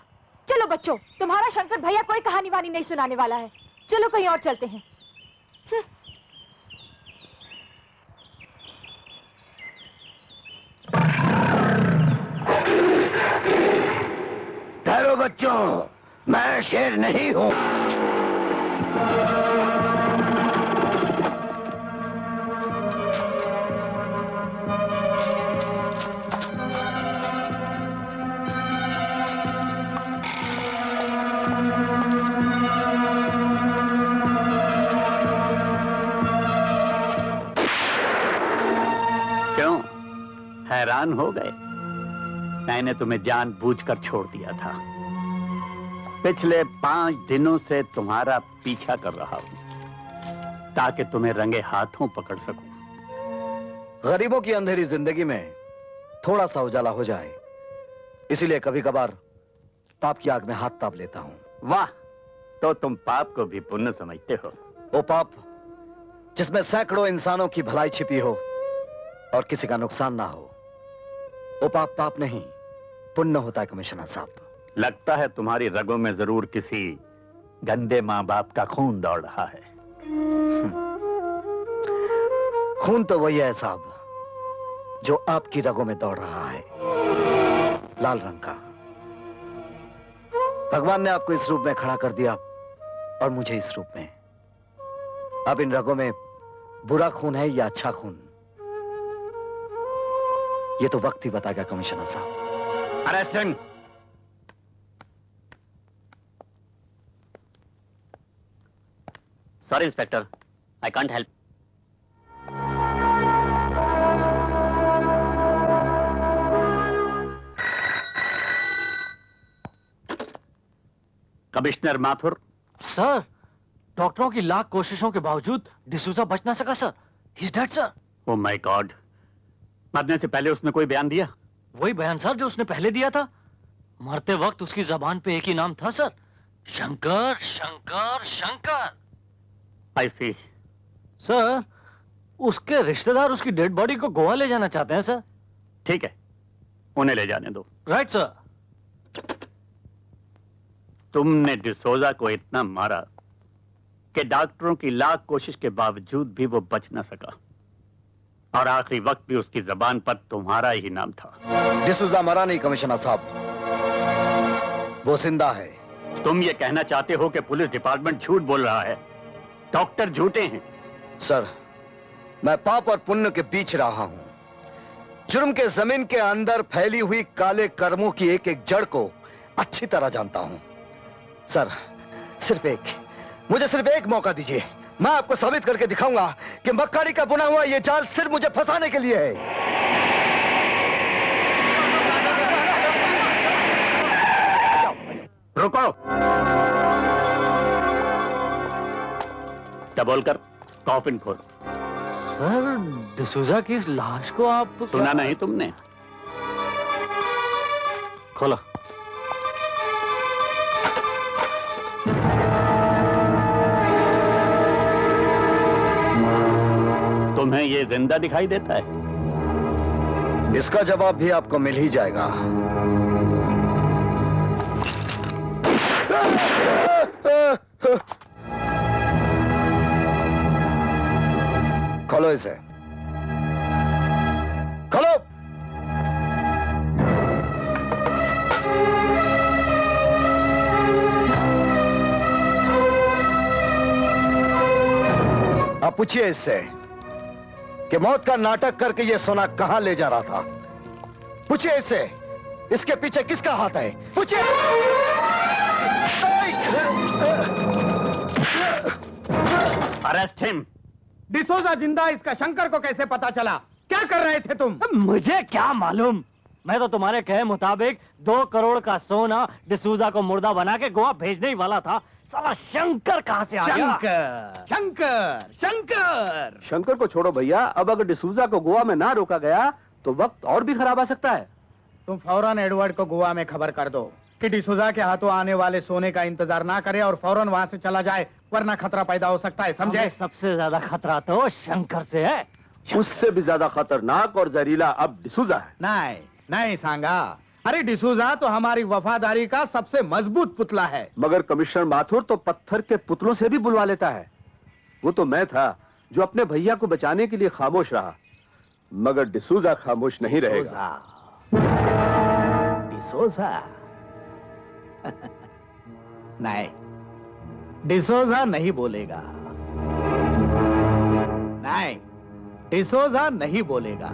चलो बच्चों, तुम्हारा शंकर भैया कोई कहानी वानी नहीं सुनाने वाला है। चलो कहीं और चलते हैं। ठहरो बच्चों, मैं शेर नहीं हूं। क्यों हैरान हो गए? मैंने तुम्हें जानबूझकर छोड़ दिया था। पिछले 5 दिनों से तुम्हारा पीछा कर रहा हूं ताकि तुम्हें रंगे हाथों पकड़ सकूं। गरीबों की अंधेरी जिंदगी में थोड़ा सा उजाला हो जाए, इसीलिए कभी कभार पाप की आग में हाथ ताप लेता हूं। वाह, तो तुम पाप को भी पुण्य समझते हो। वो पाप जिसमें सैकड़ों इंसानों की भलाई छिपी हो और किसी का नुकसान ना हो, वो पाप पाप नहीं, पुण्य होता है कमिश्नर साहब। लगता है तुम्हारी रगों में जरूर किसी गंदे माँ बाप का खून दौड़ रहा है। खून तो वही है साहब जो आपकी रगों में दौड़ रहा है, लाल रंग का। भगवान ने आपको इस रूप में खड़ा कर दिया और मुझे इस रूप में। अब इन रगों में बुरा खून है या अच्छा खून, ये तो वक्त ही बताएगा कमिश्नर साहब। Arrest him. Sorry inspector, I can't help. Commissioner Mathur. Sir, डॉक्टरों की लाख कोशिशों के बावजूद डिसूजा बच ना सका sir. He is dead sir. Oh my God, मरने से पहले उसने कोई बयान दिया? वही बयान सर जो उसने पहले दिया था। मरते वक्त उसकी जबान पे एक ही नाम था सर, शंकर शंकर शंकर। आई सी। सर, उसके रिश्तेदार उसकी डेड बॉडी को गोवा ले जाना चाहते हैं सर। ठीक है, उन्हें ले जाने दो। Right sir. तुमने डिसोजा को इतना मारा कि डॉक्टरों की लाख कोशिश के बावजूद भी वो बच ना सका, और आखिरी वक्त भी उसकी जबान पर तुम्हारा ही नाम था। डिसूजा मरा नहीं कमिश्नर साहब, वो जिंदा है। तुम ये कहना चाहते हो कि पुलिस डिपार्टमेंट झूठ बोल रहा है, डॉक्टर झूठे हैं? सर, मैं पाप और पुण्य के बीच रहा हूं। जुर्म के जमीन के अंदर फैली हुई काले कर्मों की एक एक जड़ को अच्छी तरह जानता हूं। सर, मुझे सिर्फ एक मौका दीजिए, मैं आपको साबित करके दिखाऊंगा कि मक्कारी का बुना हुआ यह जाल सिर्फ मुझे फंसाने के लिए है। रुको। डबल कर कॉफिन खोल। सर, डिसूजा की इस लाश को आप सुना नहीं तुमने? खोलो। तुम्हें ये जिंदा दिखाई देता है? इसका जवाब भी आपको मिल ही जाएगा। खोलो इसे, खोलो। आप पूछिए इससे कि मौत का नाटक करके ये सोना कहां ले जा रहा था। पूछिए इससे, इसके पीछे किसका हाथ है? पूछिए। Arrest him. डिसोजा जिंदा, इसका शंकर को कैसे पता चला? क्या कर रहे थे तुम? मुझे क्या मालूम, मैं तो तुम्हारे कहे मुताबिक 2 करोड़ का सोना डिसूजा को मुर्दा बना के गोवा भेजने ही वाला था। साला शंकर कहां से आ गया? शंकर शंकर शंकर। शंकर को छोड़ो भैया, अब अगर डिसूजा को गोवा में ना रोका गया तो वक्त और भी खराब आ सकता है। तुम फौरन एडवर्ड को गोवा में खबर कर दो कि डिसूजा के हाथों आने वाले सोने का इंतजार ना करे और फौरन वहां से चला जाए, वरना खतरा पैदा हो सकता है, समझे? सबसे ज्यादा खतरा तो शंकर से है। उससे भी ज्यादा खतरनाक और जहरीला अब डिसूजा है। नहीं नहीं सांगा, अरे डिसूजा तो हमारी वफादारी का सबसे मजबूत पुतला है। मगर कमिश्नर माथुर तो पत्थर के पुतलों से भी बुलवा लेता है। वो तो मैं था जो अपने भैया को बचाने के लिए खामोश रहा, मगर डिसूजा खामोश नहीं रहेगा। डिसूजा नहीं, डिसूजा नहीं बोलेगा। नहीं, डिसूजा नहीं बोलेगा।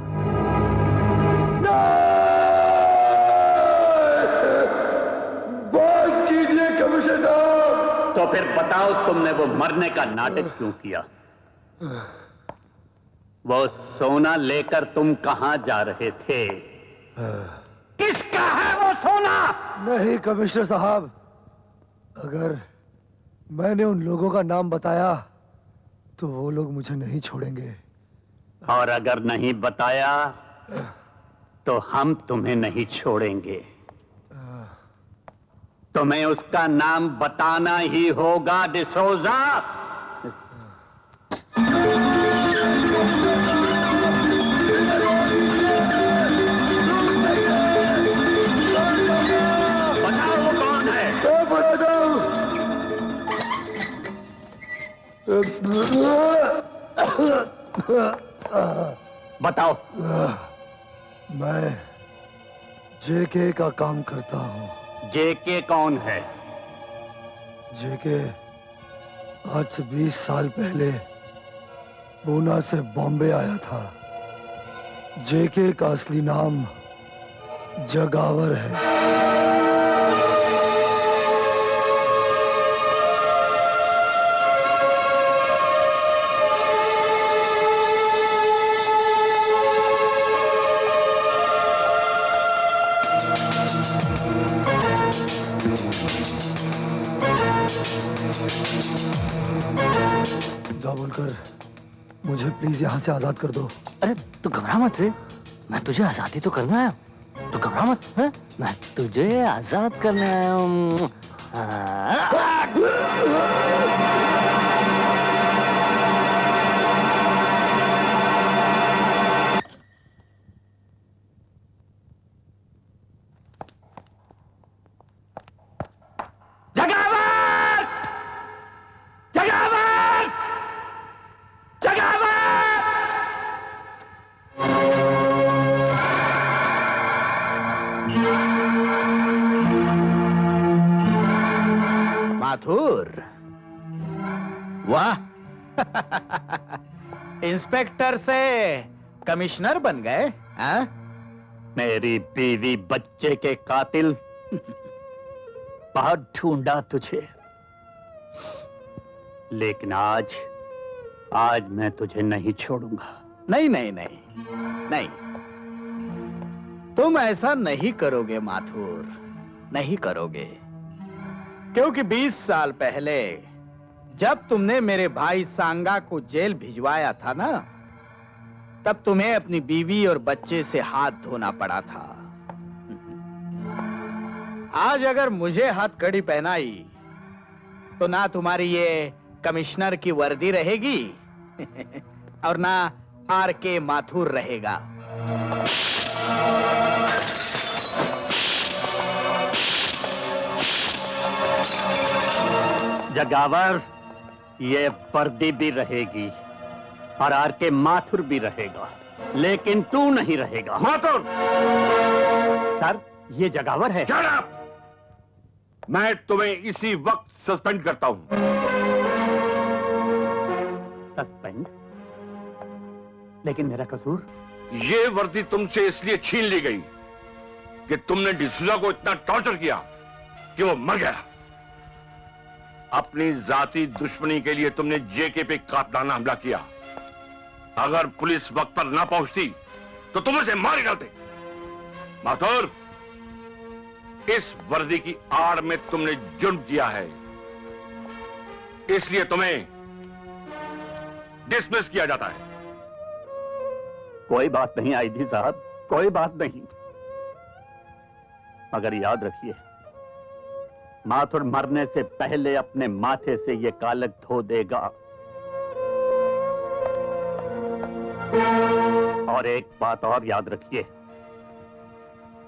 बस कीजिए कमिश्नर साहब। तो फिर बताओ, तुमने वो मरने का नाटक क्यों किया? वो सोना लेकर तुम कहां जा रहे थे? किसका है वो सोना? नहीं कमिश्नर साहब, अगर मैंने उन लोगों का नाम बताया तो वो लोग मुझे नहीं छोड़ेंगे। और अगर नहीं बताया तो हम तुम्हें नहीं छोड़ेंगे। तुम्हें उसका नाम बताना ही होगा डिसोजा। बताओ वो कौन है? बताओ। मैं जेके का काम करता हूँ। जेके कौन है? जेके आज से 20 साल पहले पूना से बॉम्बे आया था। जेके का असली नाम जगावर है। बोलकर मुझे प्लीज यहाँ से आजाद कर दो। अरे तू घबरा मत रे, मैं तुझे आजादी तो करने आया हूँ। तू घबरा मत है? मैं तुझे आजाद करने आया हूँ। माथुर, वाह इंस्पेक्टर से कमिश्नर बन गए। हाँ? मेरी बीवी बच्चे के कातिल, बहुत ढूंढा तुझे, लेकिन आज मैं तुझे नहीं छोड़ूंगा। नहीं नहीं नहीं नहीं, तुम ऐसा नहीं करोगे माथुर, नहीं करोगे। क्योंकि 20 साल पहले जब तुमने मेरे भाई सांगा को जेल भिजवाया था ना, तब तुम्हें अपनी बीवी और बच्चे से हाथ धोना पड़ा था। आज अगर मुझे हथकड़ी पहनाई तो ना तुम्हारी ये कमिश्नर की वर्दी रहेगी और ना आर.के. माथुर रहेगा। जगावर, ये वर्दी भी रहेगी और आर.के. माथुर भी रहेगा, लेकिन तू नहीं रहेगा। माथुर! सर, ये जगावर है। Shut up! मैं तुम्हें इसी वक्त सस्पेंड करता हूं। सस्पेंड? लेकिन मेरा कसूर? ये वर्दी तुमसे इसलिए छीन ली गई कि तुमने डिसूजा को इतना टॉर्चर किया कि वो मर गया। अपनी जाती दुश्मनी के लिए तुमने जेके पे कातलाना हमला किया। अगर पुलिस वक्त पर ना पहुंचती तो तुम उसे मार डालते। माथुर, इस वर्दी की आड़ में तुमने जुर्म किया है, इसलिए तुम्हें डिसमिस किया जाता है। कोई बात नहीं आईजी साहब, कोई बात नहीं, मगर याद रखिए, माथुर मरने से पहले अपने माथे से ये कालक धो देगा। और एक बात और याद रखिए,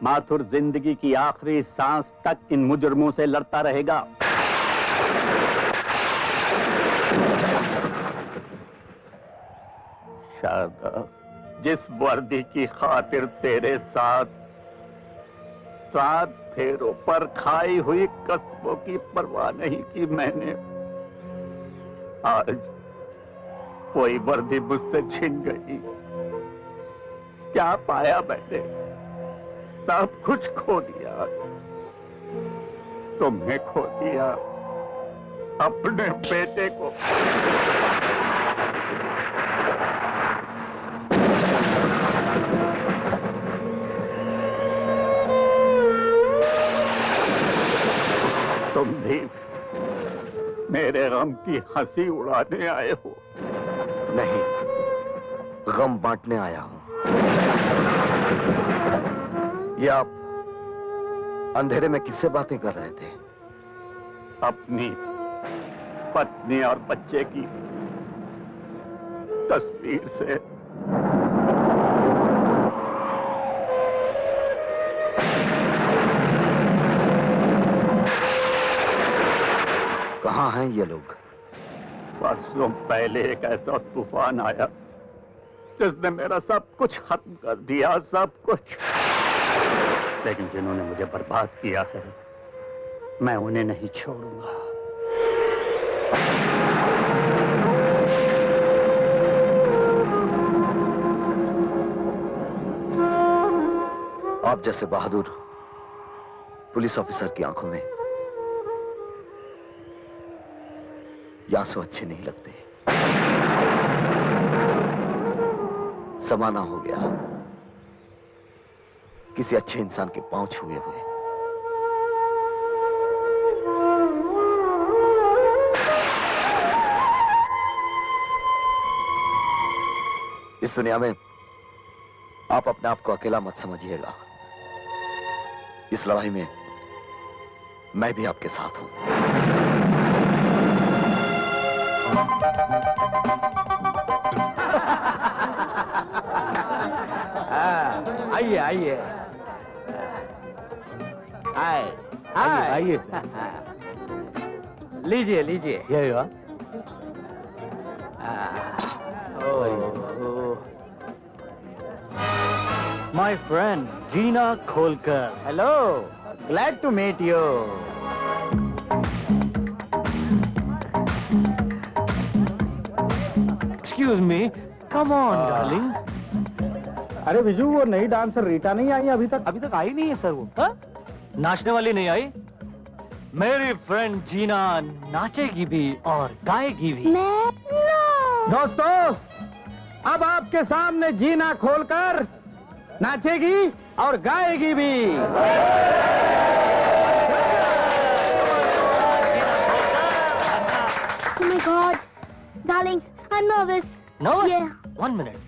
माथुर जिंदगी की आखिरी सांस तक इन मुजरमों से लड़ता रहेगा। शारदा, जिस वर्दी की खातिर तेरे साथ 7 फेरों पर खाई हुई कसमों की परवाह नहीं की मैंने, आज कोई वर्दी मुझसे छिन गई। क्या पाया मैंने? सब कुछ खो दिया। तुमने खो दिया अपने बेटे को। तुम भी मेरे गम की हंसी उड़ाने आए हो? नहीं, गम बांटने आया हूं। ये आप अंधेरे में किससे बातें कर रहे थे? अपनी पत्नी और बच्चे की तस्वीर से। कहां हैं ये लोग? बरसों पहले एक ऐसा तूफान आया जिसने मेरा सब कुछ खत्म कर दिया, सब कुछ। लेकिन जिन्होंने मुझे बर्बाद किया है, मैं उन्हें नहीं छोड़ूंगा। आप जैसे बहादुर पुलिस ऑफिसर की आंखों में ये आंसू अच्छे नहीं लगते। जमाना हो गया किसी अच्छे इंसान के पांव छुए हुए। इस दुनिया में आप अपने आप को अकेला मत समझिएगा। इस लड़ाई में मैं भी आपके साथ हूं। आइए आइए आए आइए लीजिए लीजिए। ये हुआ। My friend Gina Kholkar. Hello, glad to meet you. Excuse me, come on, darling. अरे विजू, वो नई डांसर रीटा नहीं आई अभी तक? अभी तक आई नहीं है सर वो। हा? नाचने वाली नहीं आई? मेरी फ्रेंड जीना नाचेगी भी और गाएगी भी। दोस्तों, अब आपके सामने जीना खोलकर नाचेगी और गाएगी भी। Oh my God, darling, I'm nervous. Nervous? Yeah. 1 minute.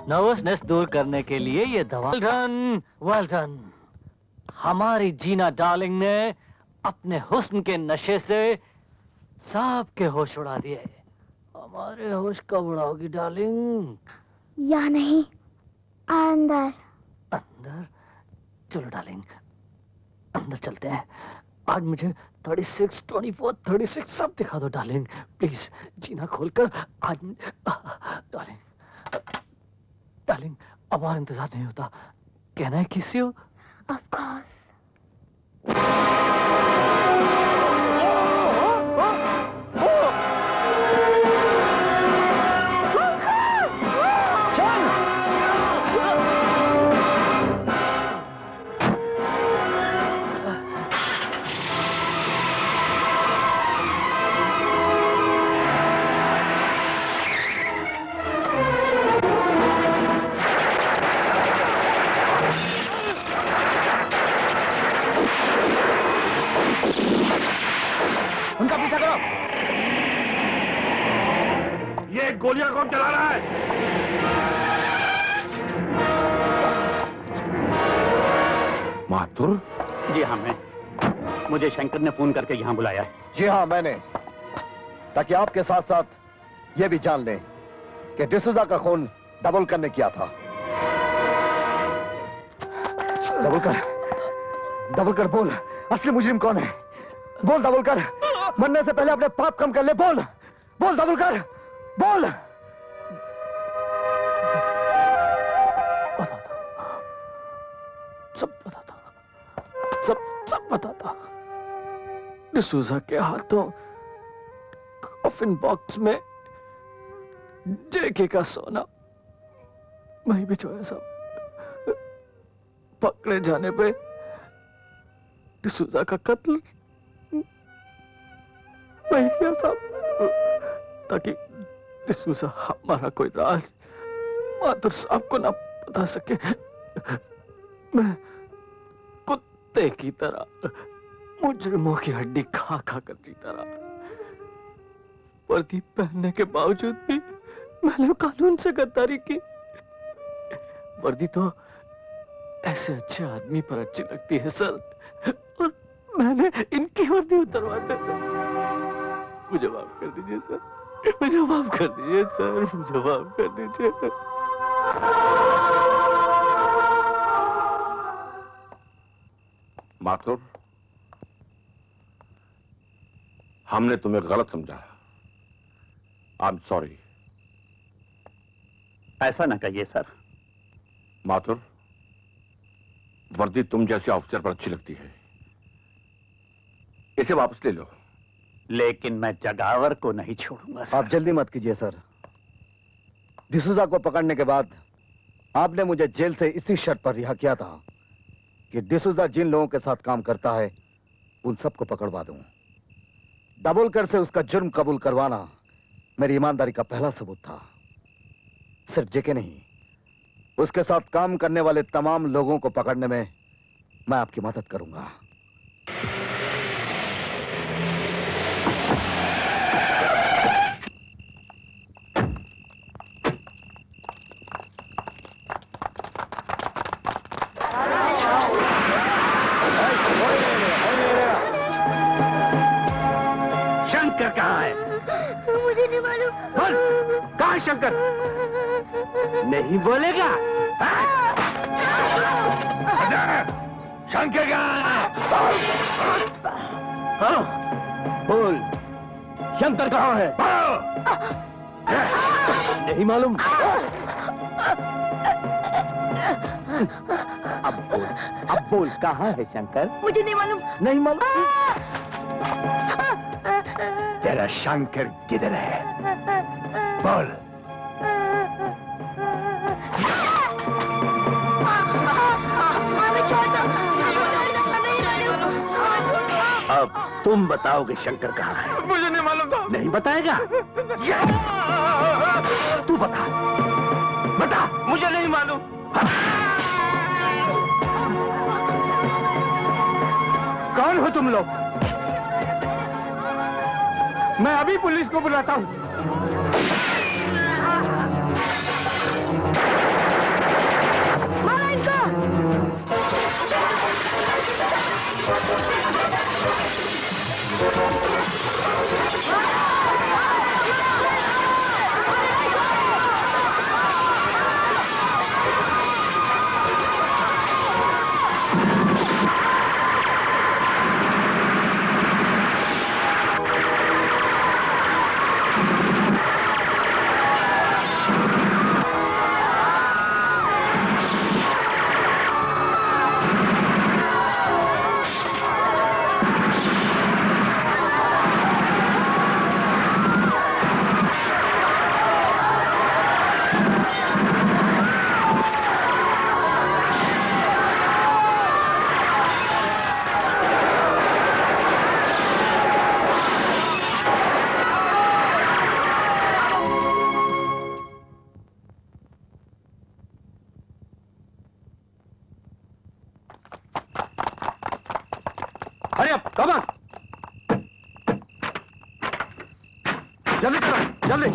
Nervousness दूर करने के लिए ये दवा। Well done. हमारी जीना डार्लिंग ने अपने हुस्न के नशे से सबके होश उड़ा दिए। हमारे होश कब उड़ाओगी डार्लिंग? या नहीं, अंदर। अंदर? चलो डार्लिंग, अंदर चलते हैं। आज मुझे 36, 24, 36 सब दिखा दो डार्लिंग, प्लीज। जीना खोलकर आज डार्लिंग, डार्लिंग, अब और इंतजार नहीं होता। कहना है किसी हो? Of course. उनका पीछा करो। ये गोलियां कौन चला रहा है? माथुर? जी हाँ, मैं। मुझे शंकर ने फोन करके यहाँ बुलाया है। जी हाँ, मैंने, ताकि आपके साथ साथ ये भी जान लें कि डिसूजा का खून दाभोलकर ने किया था। दाभोलकर बोल, असली मुजरिम कौन है? बोल दाभोलकर, मरने से पहले अपने पाप कम कर ले। बोल बोल दाभोलकर, बोल। सब बताता, सब बताता। डिसूजा के हाथों कॉफिन बॉक्स में जेके का सोना वहीं भी जो है सब। पकड़े जाने पे डिसूजा का कत्ल वही किया सब, ताकि डिसूजा हमारा कोई राज माथुर साहब को ना बता सके। मैं कुत्ते की तरह मुजरिमों की हड्डी खा खा कर जीता रहा। वर्दी पहनने के बावजूद भी मैंने कानून से गद्दारी की। वर्दी तो ऐसे अच्छे आदमी पर अच्छी लगती है सर, और मैंने इनकी वर्दी उतरवा दी। मुझे माफ कर दीजिए सर, मुझे माफ कर दीजिए सर, मुझे माफ कर दीजिए। माथुर, हमने तुम्हें गलत समझा। I am sorry. ऐसा ना कहिए सर। माथुर, वर्दी तुम जैसे ऑफिसर पर अच्छी लगती है, इसे वापस ले लो। लेकिन मैं जगावर को नहीं छोड़ूंगा सर। आप जल्दी मत कीजिए सर। डिसूजा को पकड़ने के बाद आपने मुझे जेल से इसी शर्त पर रिहा किया था कि डिसूजा जिन लोगों के साथ काम करता है उन सबको पकड़वा दूं। दाभोलकर से उसका जुर्म कबूल करवाना मेरी ईमानदारी का पहला सबूत था। सिर्फ जेके नहीं, उसके साथ काम करने वाले तमाम लोगों को पकड़ने में मैं आपकी मदद करूंगा। शंकर कहाँ है? मुझे नहीं मालूम। बोल, कहाँ है शंकर? नहीं बोलेगा? शंकर कहाँ है? बोल, शंकर कहाँ है? नहीं मालूम? अब बोल कहाँ है शंकर? मुझे नहीं मालूम। नहीं मालूम? तेरा शंकर किधर है? बोल। अब तुम बताओगे शंकर कहाँ है? मुझे नहीं मालूम था। नहीं बताएगा? तू बता, बता। मुझे नहीं मालूम। कौन हो तुम लोग? मैं अभी पुलिस को बुलाता हूँ। मारो इनको। Hurry up, come on. जल्दी करो, जल्दी।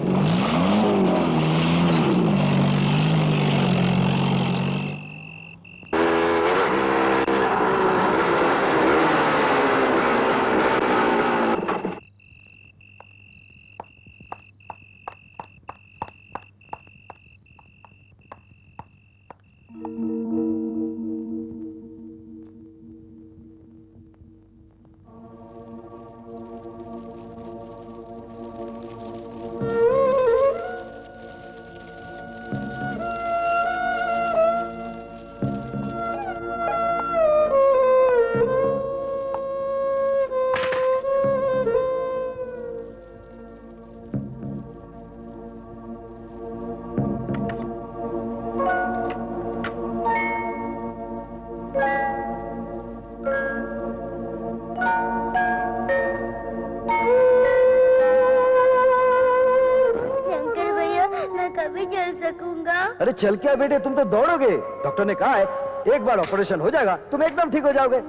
अरे चल क्या बेटे, तुम तो दौड़ोगे। डॉक्टर ने कहा है एक बार ऑपरेशन हो जाएगा तुम एकदम ठीक हो जाओगे।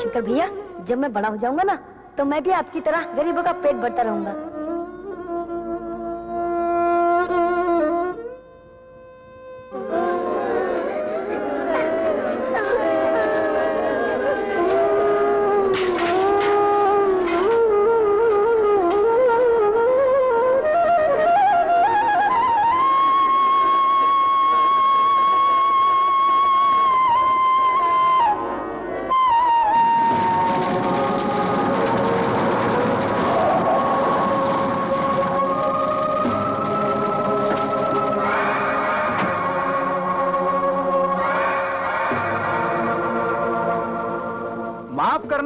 शंकर भैया, जब मैं बड़ा हो जाऊंगा ना तो मैं भी आपकी तरह गरीबों का पेट भरता रहूंगा।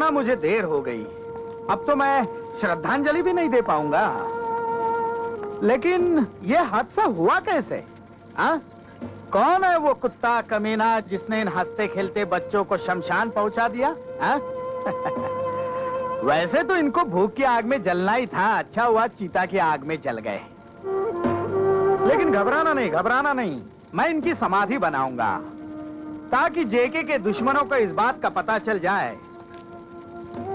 हाँ, मुझे देर हो गई। अब तो मैं श्रद्धांजलि भी नहीं दे पाऊंगा। लेकिन ये हादसा हुआ कैसे? हाँ? कौन है वो कुत्ता कमीना जिसने इन हंसते खेलते बच्चों को शमशान पहुंचा दिया? हाँ? वैसे तो इनको भूख की आग में जलना ही था, अच्छा हुआ चीता की आग में जल गए। लेकिन घबराना नहीं, घबराना नहीं, मैं इनकी समाधि बनाऊंगा ताकि जेके के दुश्मनों को इस बात का पता चल जाए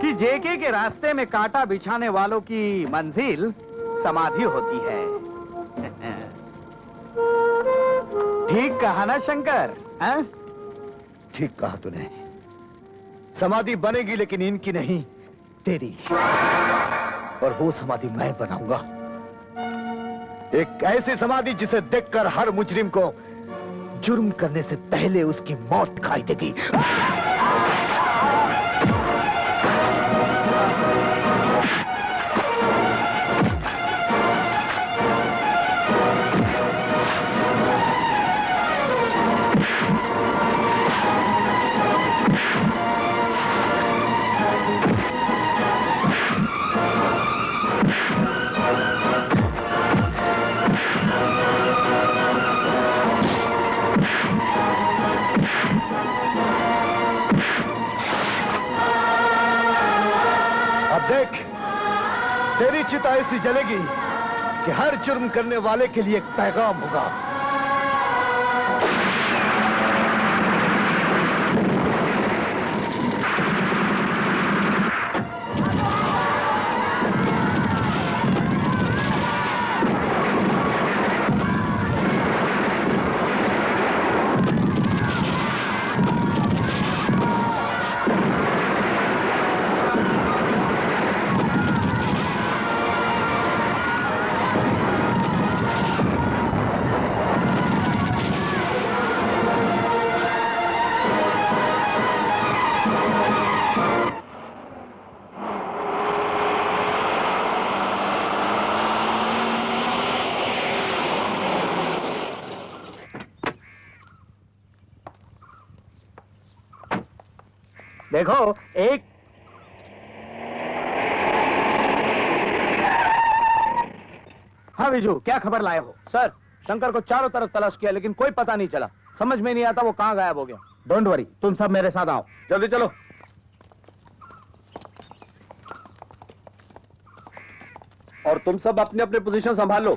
कि जेके के रास्ते में कांटा बिछाने वालों की मंजिल समाधि होती है। ठीक कहा ना शंकर? ठीक कहा तूने। समाधि बनेगी लेकिन इनकी नहीं, तेरी। और वो समाधि मैं बनाऊंगा, एक ऐसी समाधि जिसे देखकर हर मुजरिम को जुर्म करने से पहले उसकी मौत दिखाई देगी। देख, तेरी चिता ऐसी जलेगी कि हर जुर्म करने वाले के लिए एक पैगाम होगा। देखो, एक हाँ विजू, क्या खबर लाए हो? सर, शंकर को चारों तरफ तलाश किया लेकिन कोई पता नहीं चला। समझ में नहीं आता वो कहां गायब हो गया। डोंट वरी, तुम सब मेरे साथ आओ। जल्दी चलो। और तुम सब अपने अपने पोजीशन संभाल लो।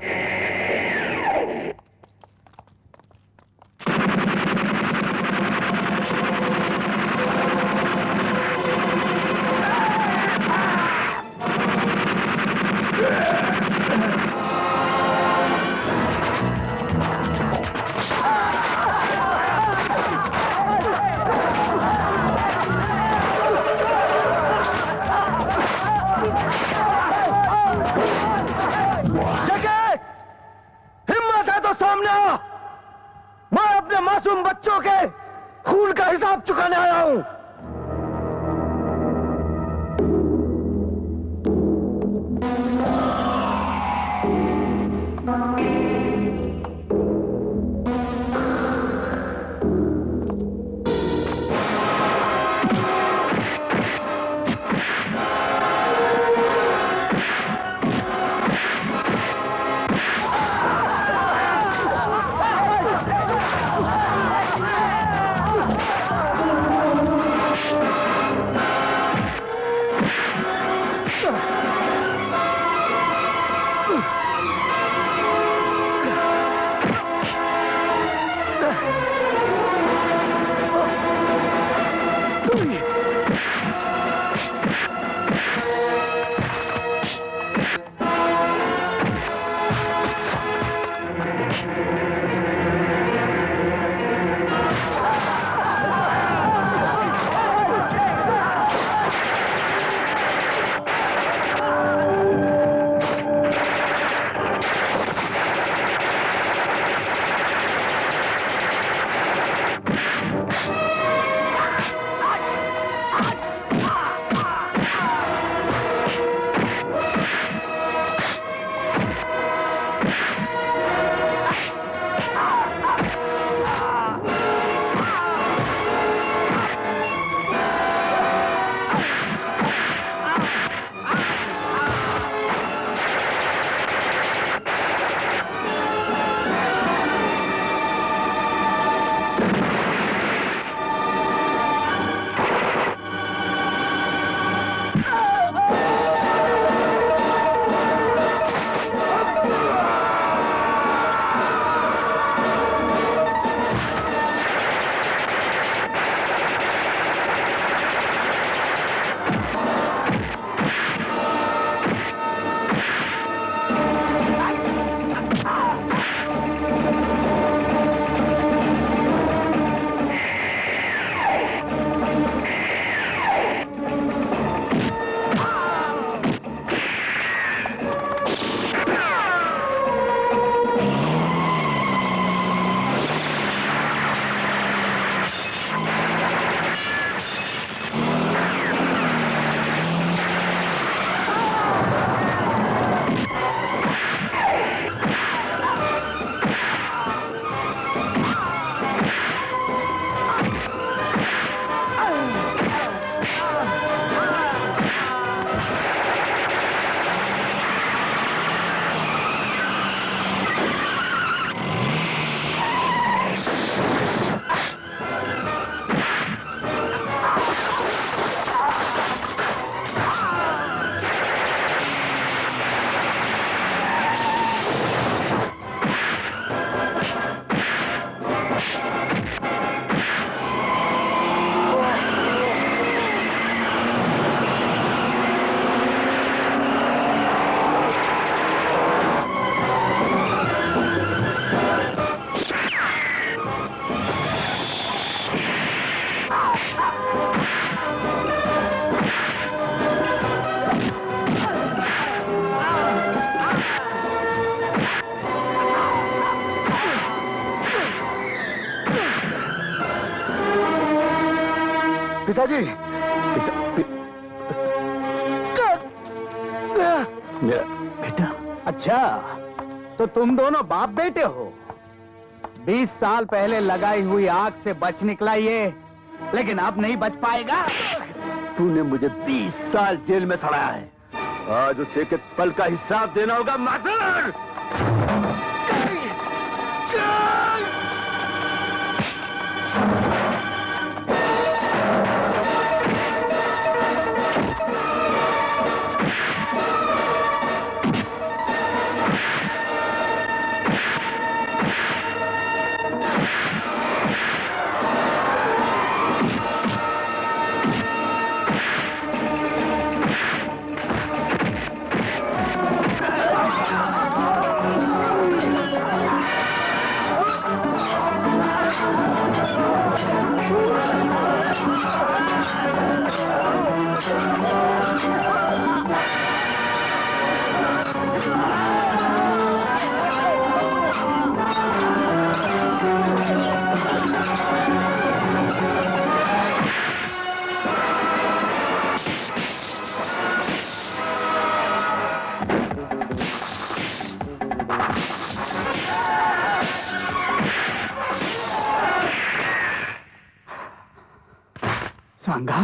मासूम बच्चों के खून का हिसाब चुकाने आया हूं। पिताजी मेरा बेटा। अच्छा, तो तुम दोनों बाप बेटे हो। 20 साल पहले लगाई हुई आग से बच निकला ये, लेकिन अब नहीं बच पाएगा। तूने मुझे 20 साल जेल में सड़ाया है, आज उसे एक पल का हिसाब देना होगा माधर। सांगा,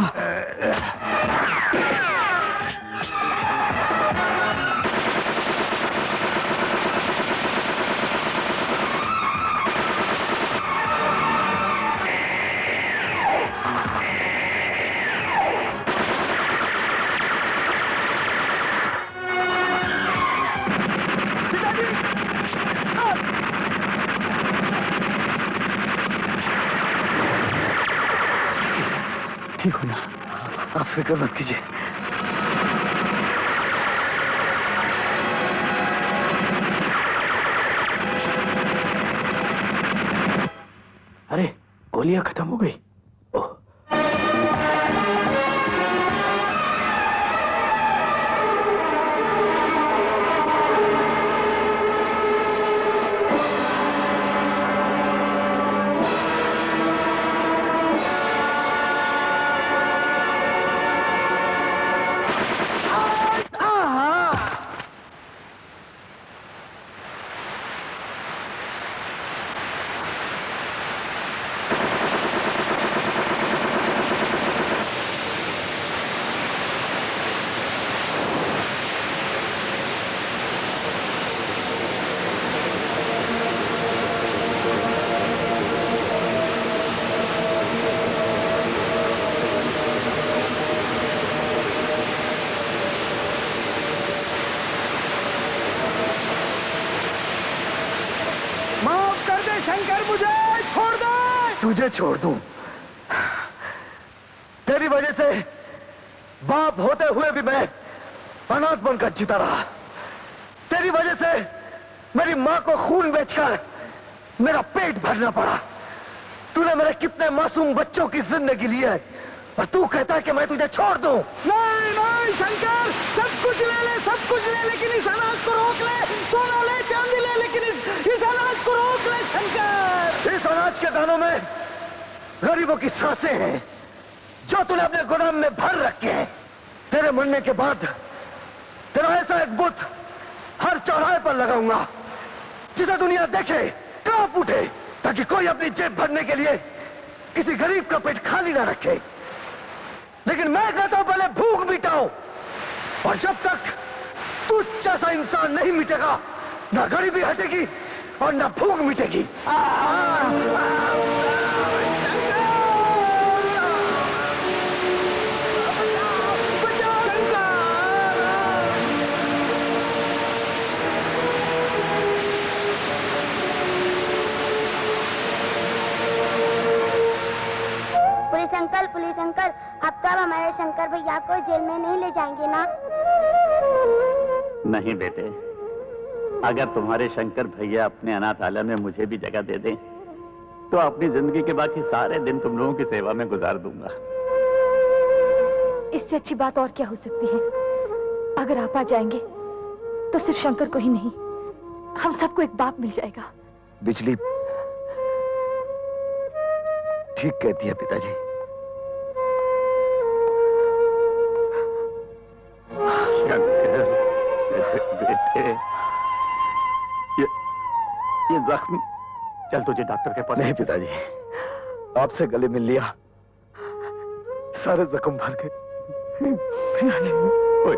ठीक हो ना? आप फिक्र मत कीजिए। अरे गोलियां खत्म हो गई। तुझे छोड़ दूं? तेरी वजह से बाप होते हुए भी मैं अनाथ बनकर जीता रहा। तेरी वजह से मेरी मां को खून बेचकर मेरा पेट भरना पड़ा। तूने मेरे कितने मासूम बच्चों की जिंदगी ली है और तू कहता है कि मैं तुझे छोड़ दूं? नहीं नहीं शंकर, सब कुछ ले ले, सब कुछ ले, लेकिन इस अनाज को रोक ले। सोना ले, चांदी ले, लेकिन इस अनाज को रोक ले शंकर। इस अनाज के दानों में गरीबों की सांसें हैं जो तूने अपने गोदाम में भर रखे हैं। तेरे मरने के बाद तेरा ऐसा एक बुत हर चौराहे पर लगाऊंगा जिसे दुनिया देखे, कांप उठे, ताकि कोई अपनी जेब भरने के लिए किसी गरीब का पेट खाली ना रखे। लेकिन मैं कहता हूं पहले भूख मिटाओ, और जब तक तू जैसा इंसान नहीं मिटेगा ना गरीबी हटेगी और ना भूख मिटेगी। पुलिस अंकल, अब तब हमारे शंकर भैया को जेल में नहीं ले जाएंगे ना? नहीं बेटे, अगर तुम्हारे शंकर भैया अपने अनाथालय में मुझे भी जगह दे दें तो अपनी जिंदगी के बाकी सारे दिन तुम लोगों की सेवा में गुजार दूंगा। इससे अच्छी बात और क्या हो सकती है? अगर आप आ जाएंगे तो सिर्फ शंकर को ही नहीं, हम सबको एक बाप मिल जाएगा। बिजली ठीक कहती है पिताजी। चल तुझे डॉक्टर के पास। नहीं पिताजी, आपसे गले मिल लिया, सारे जख्म भर गए। ओए,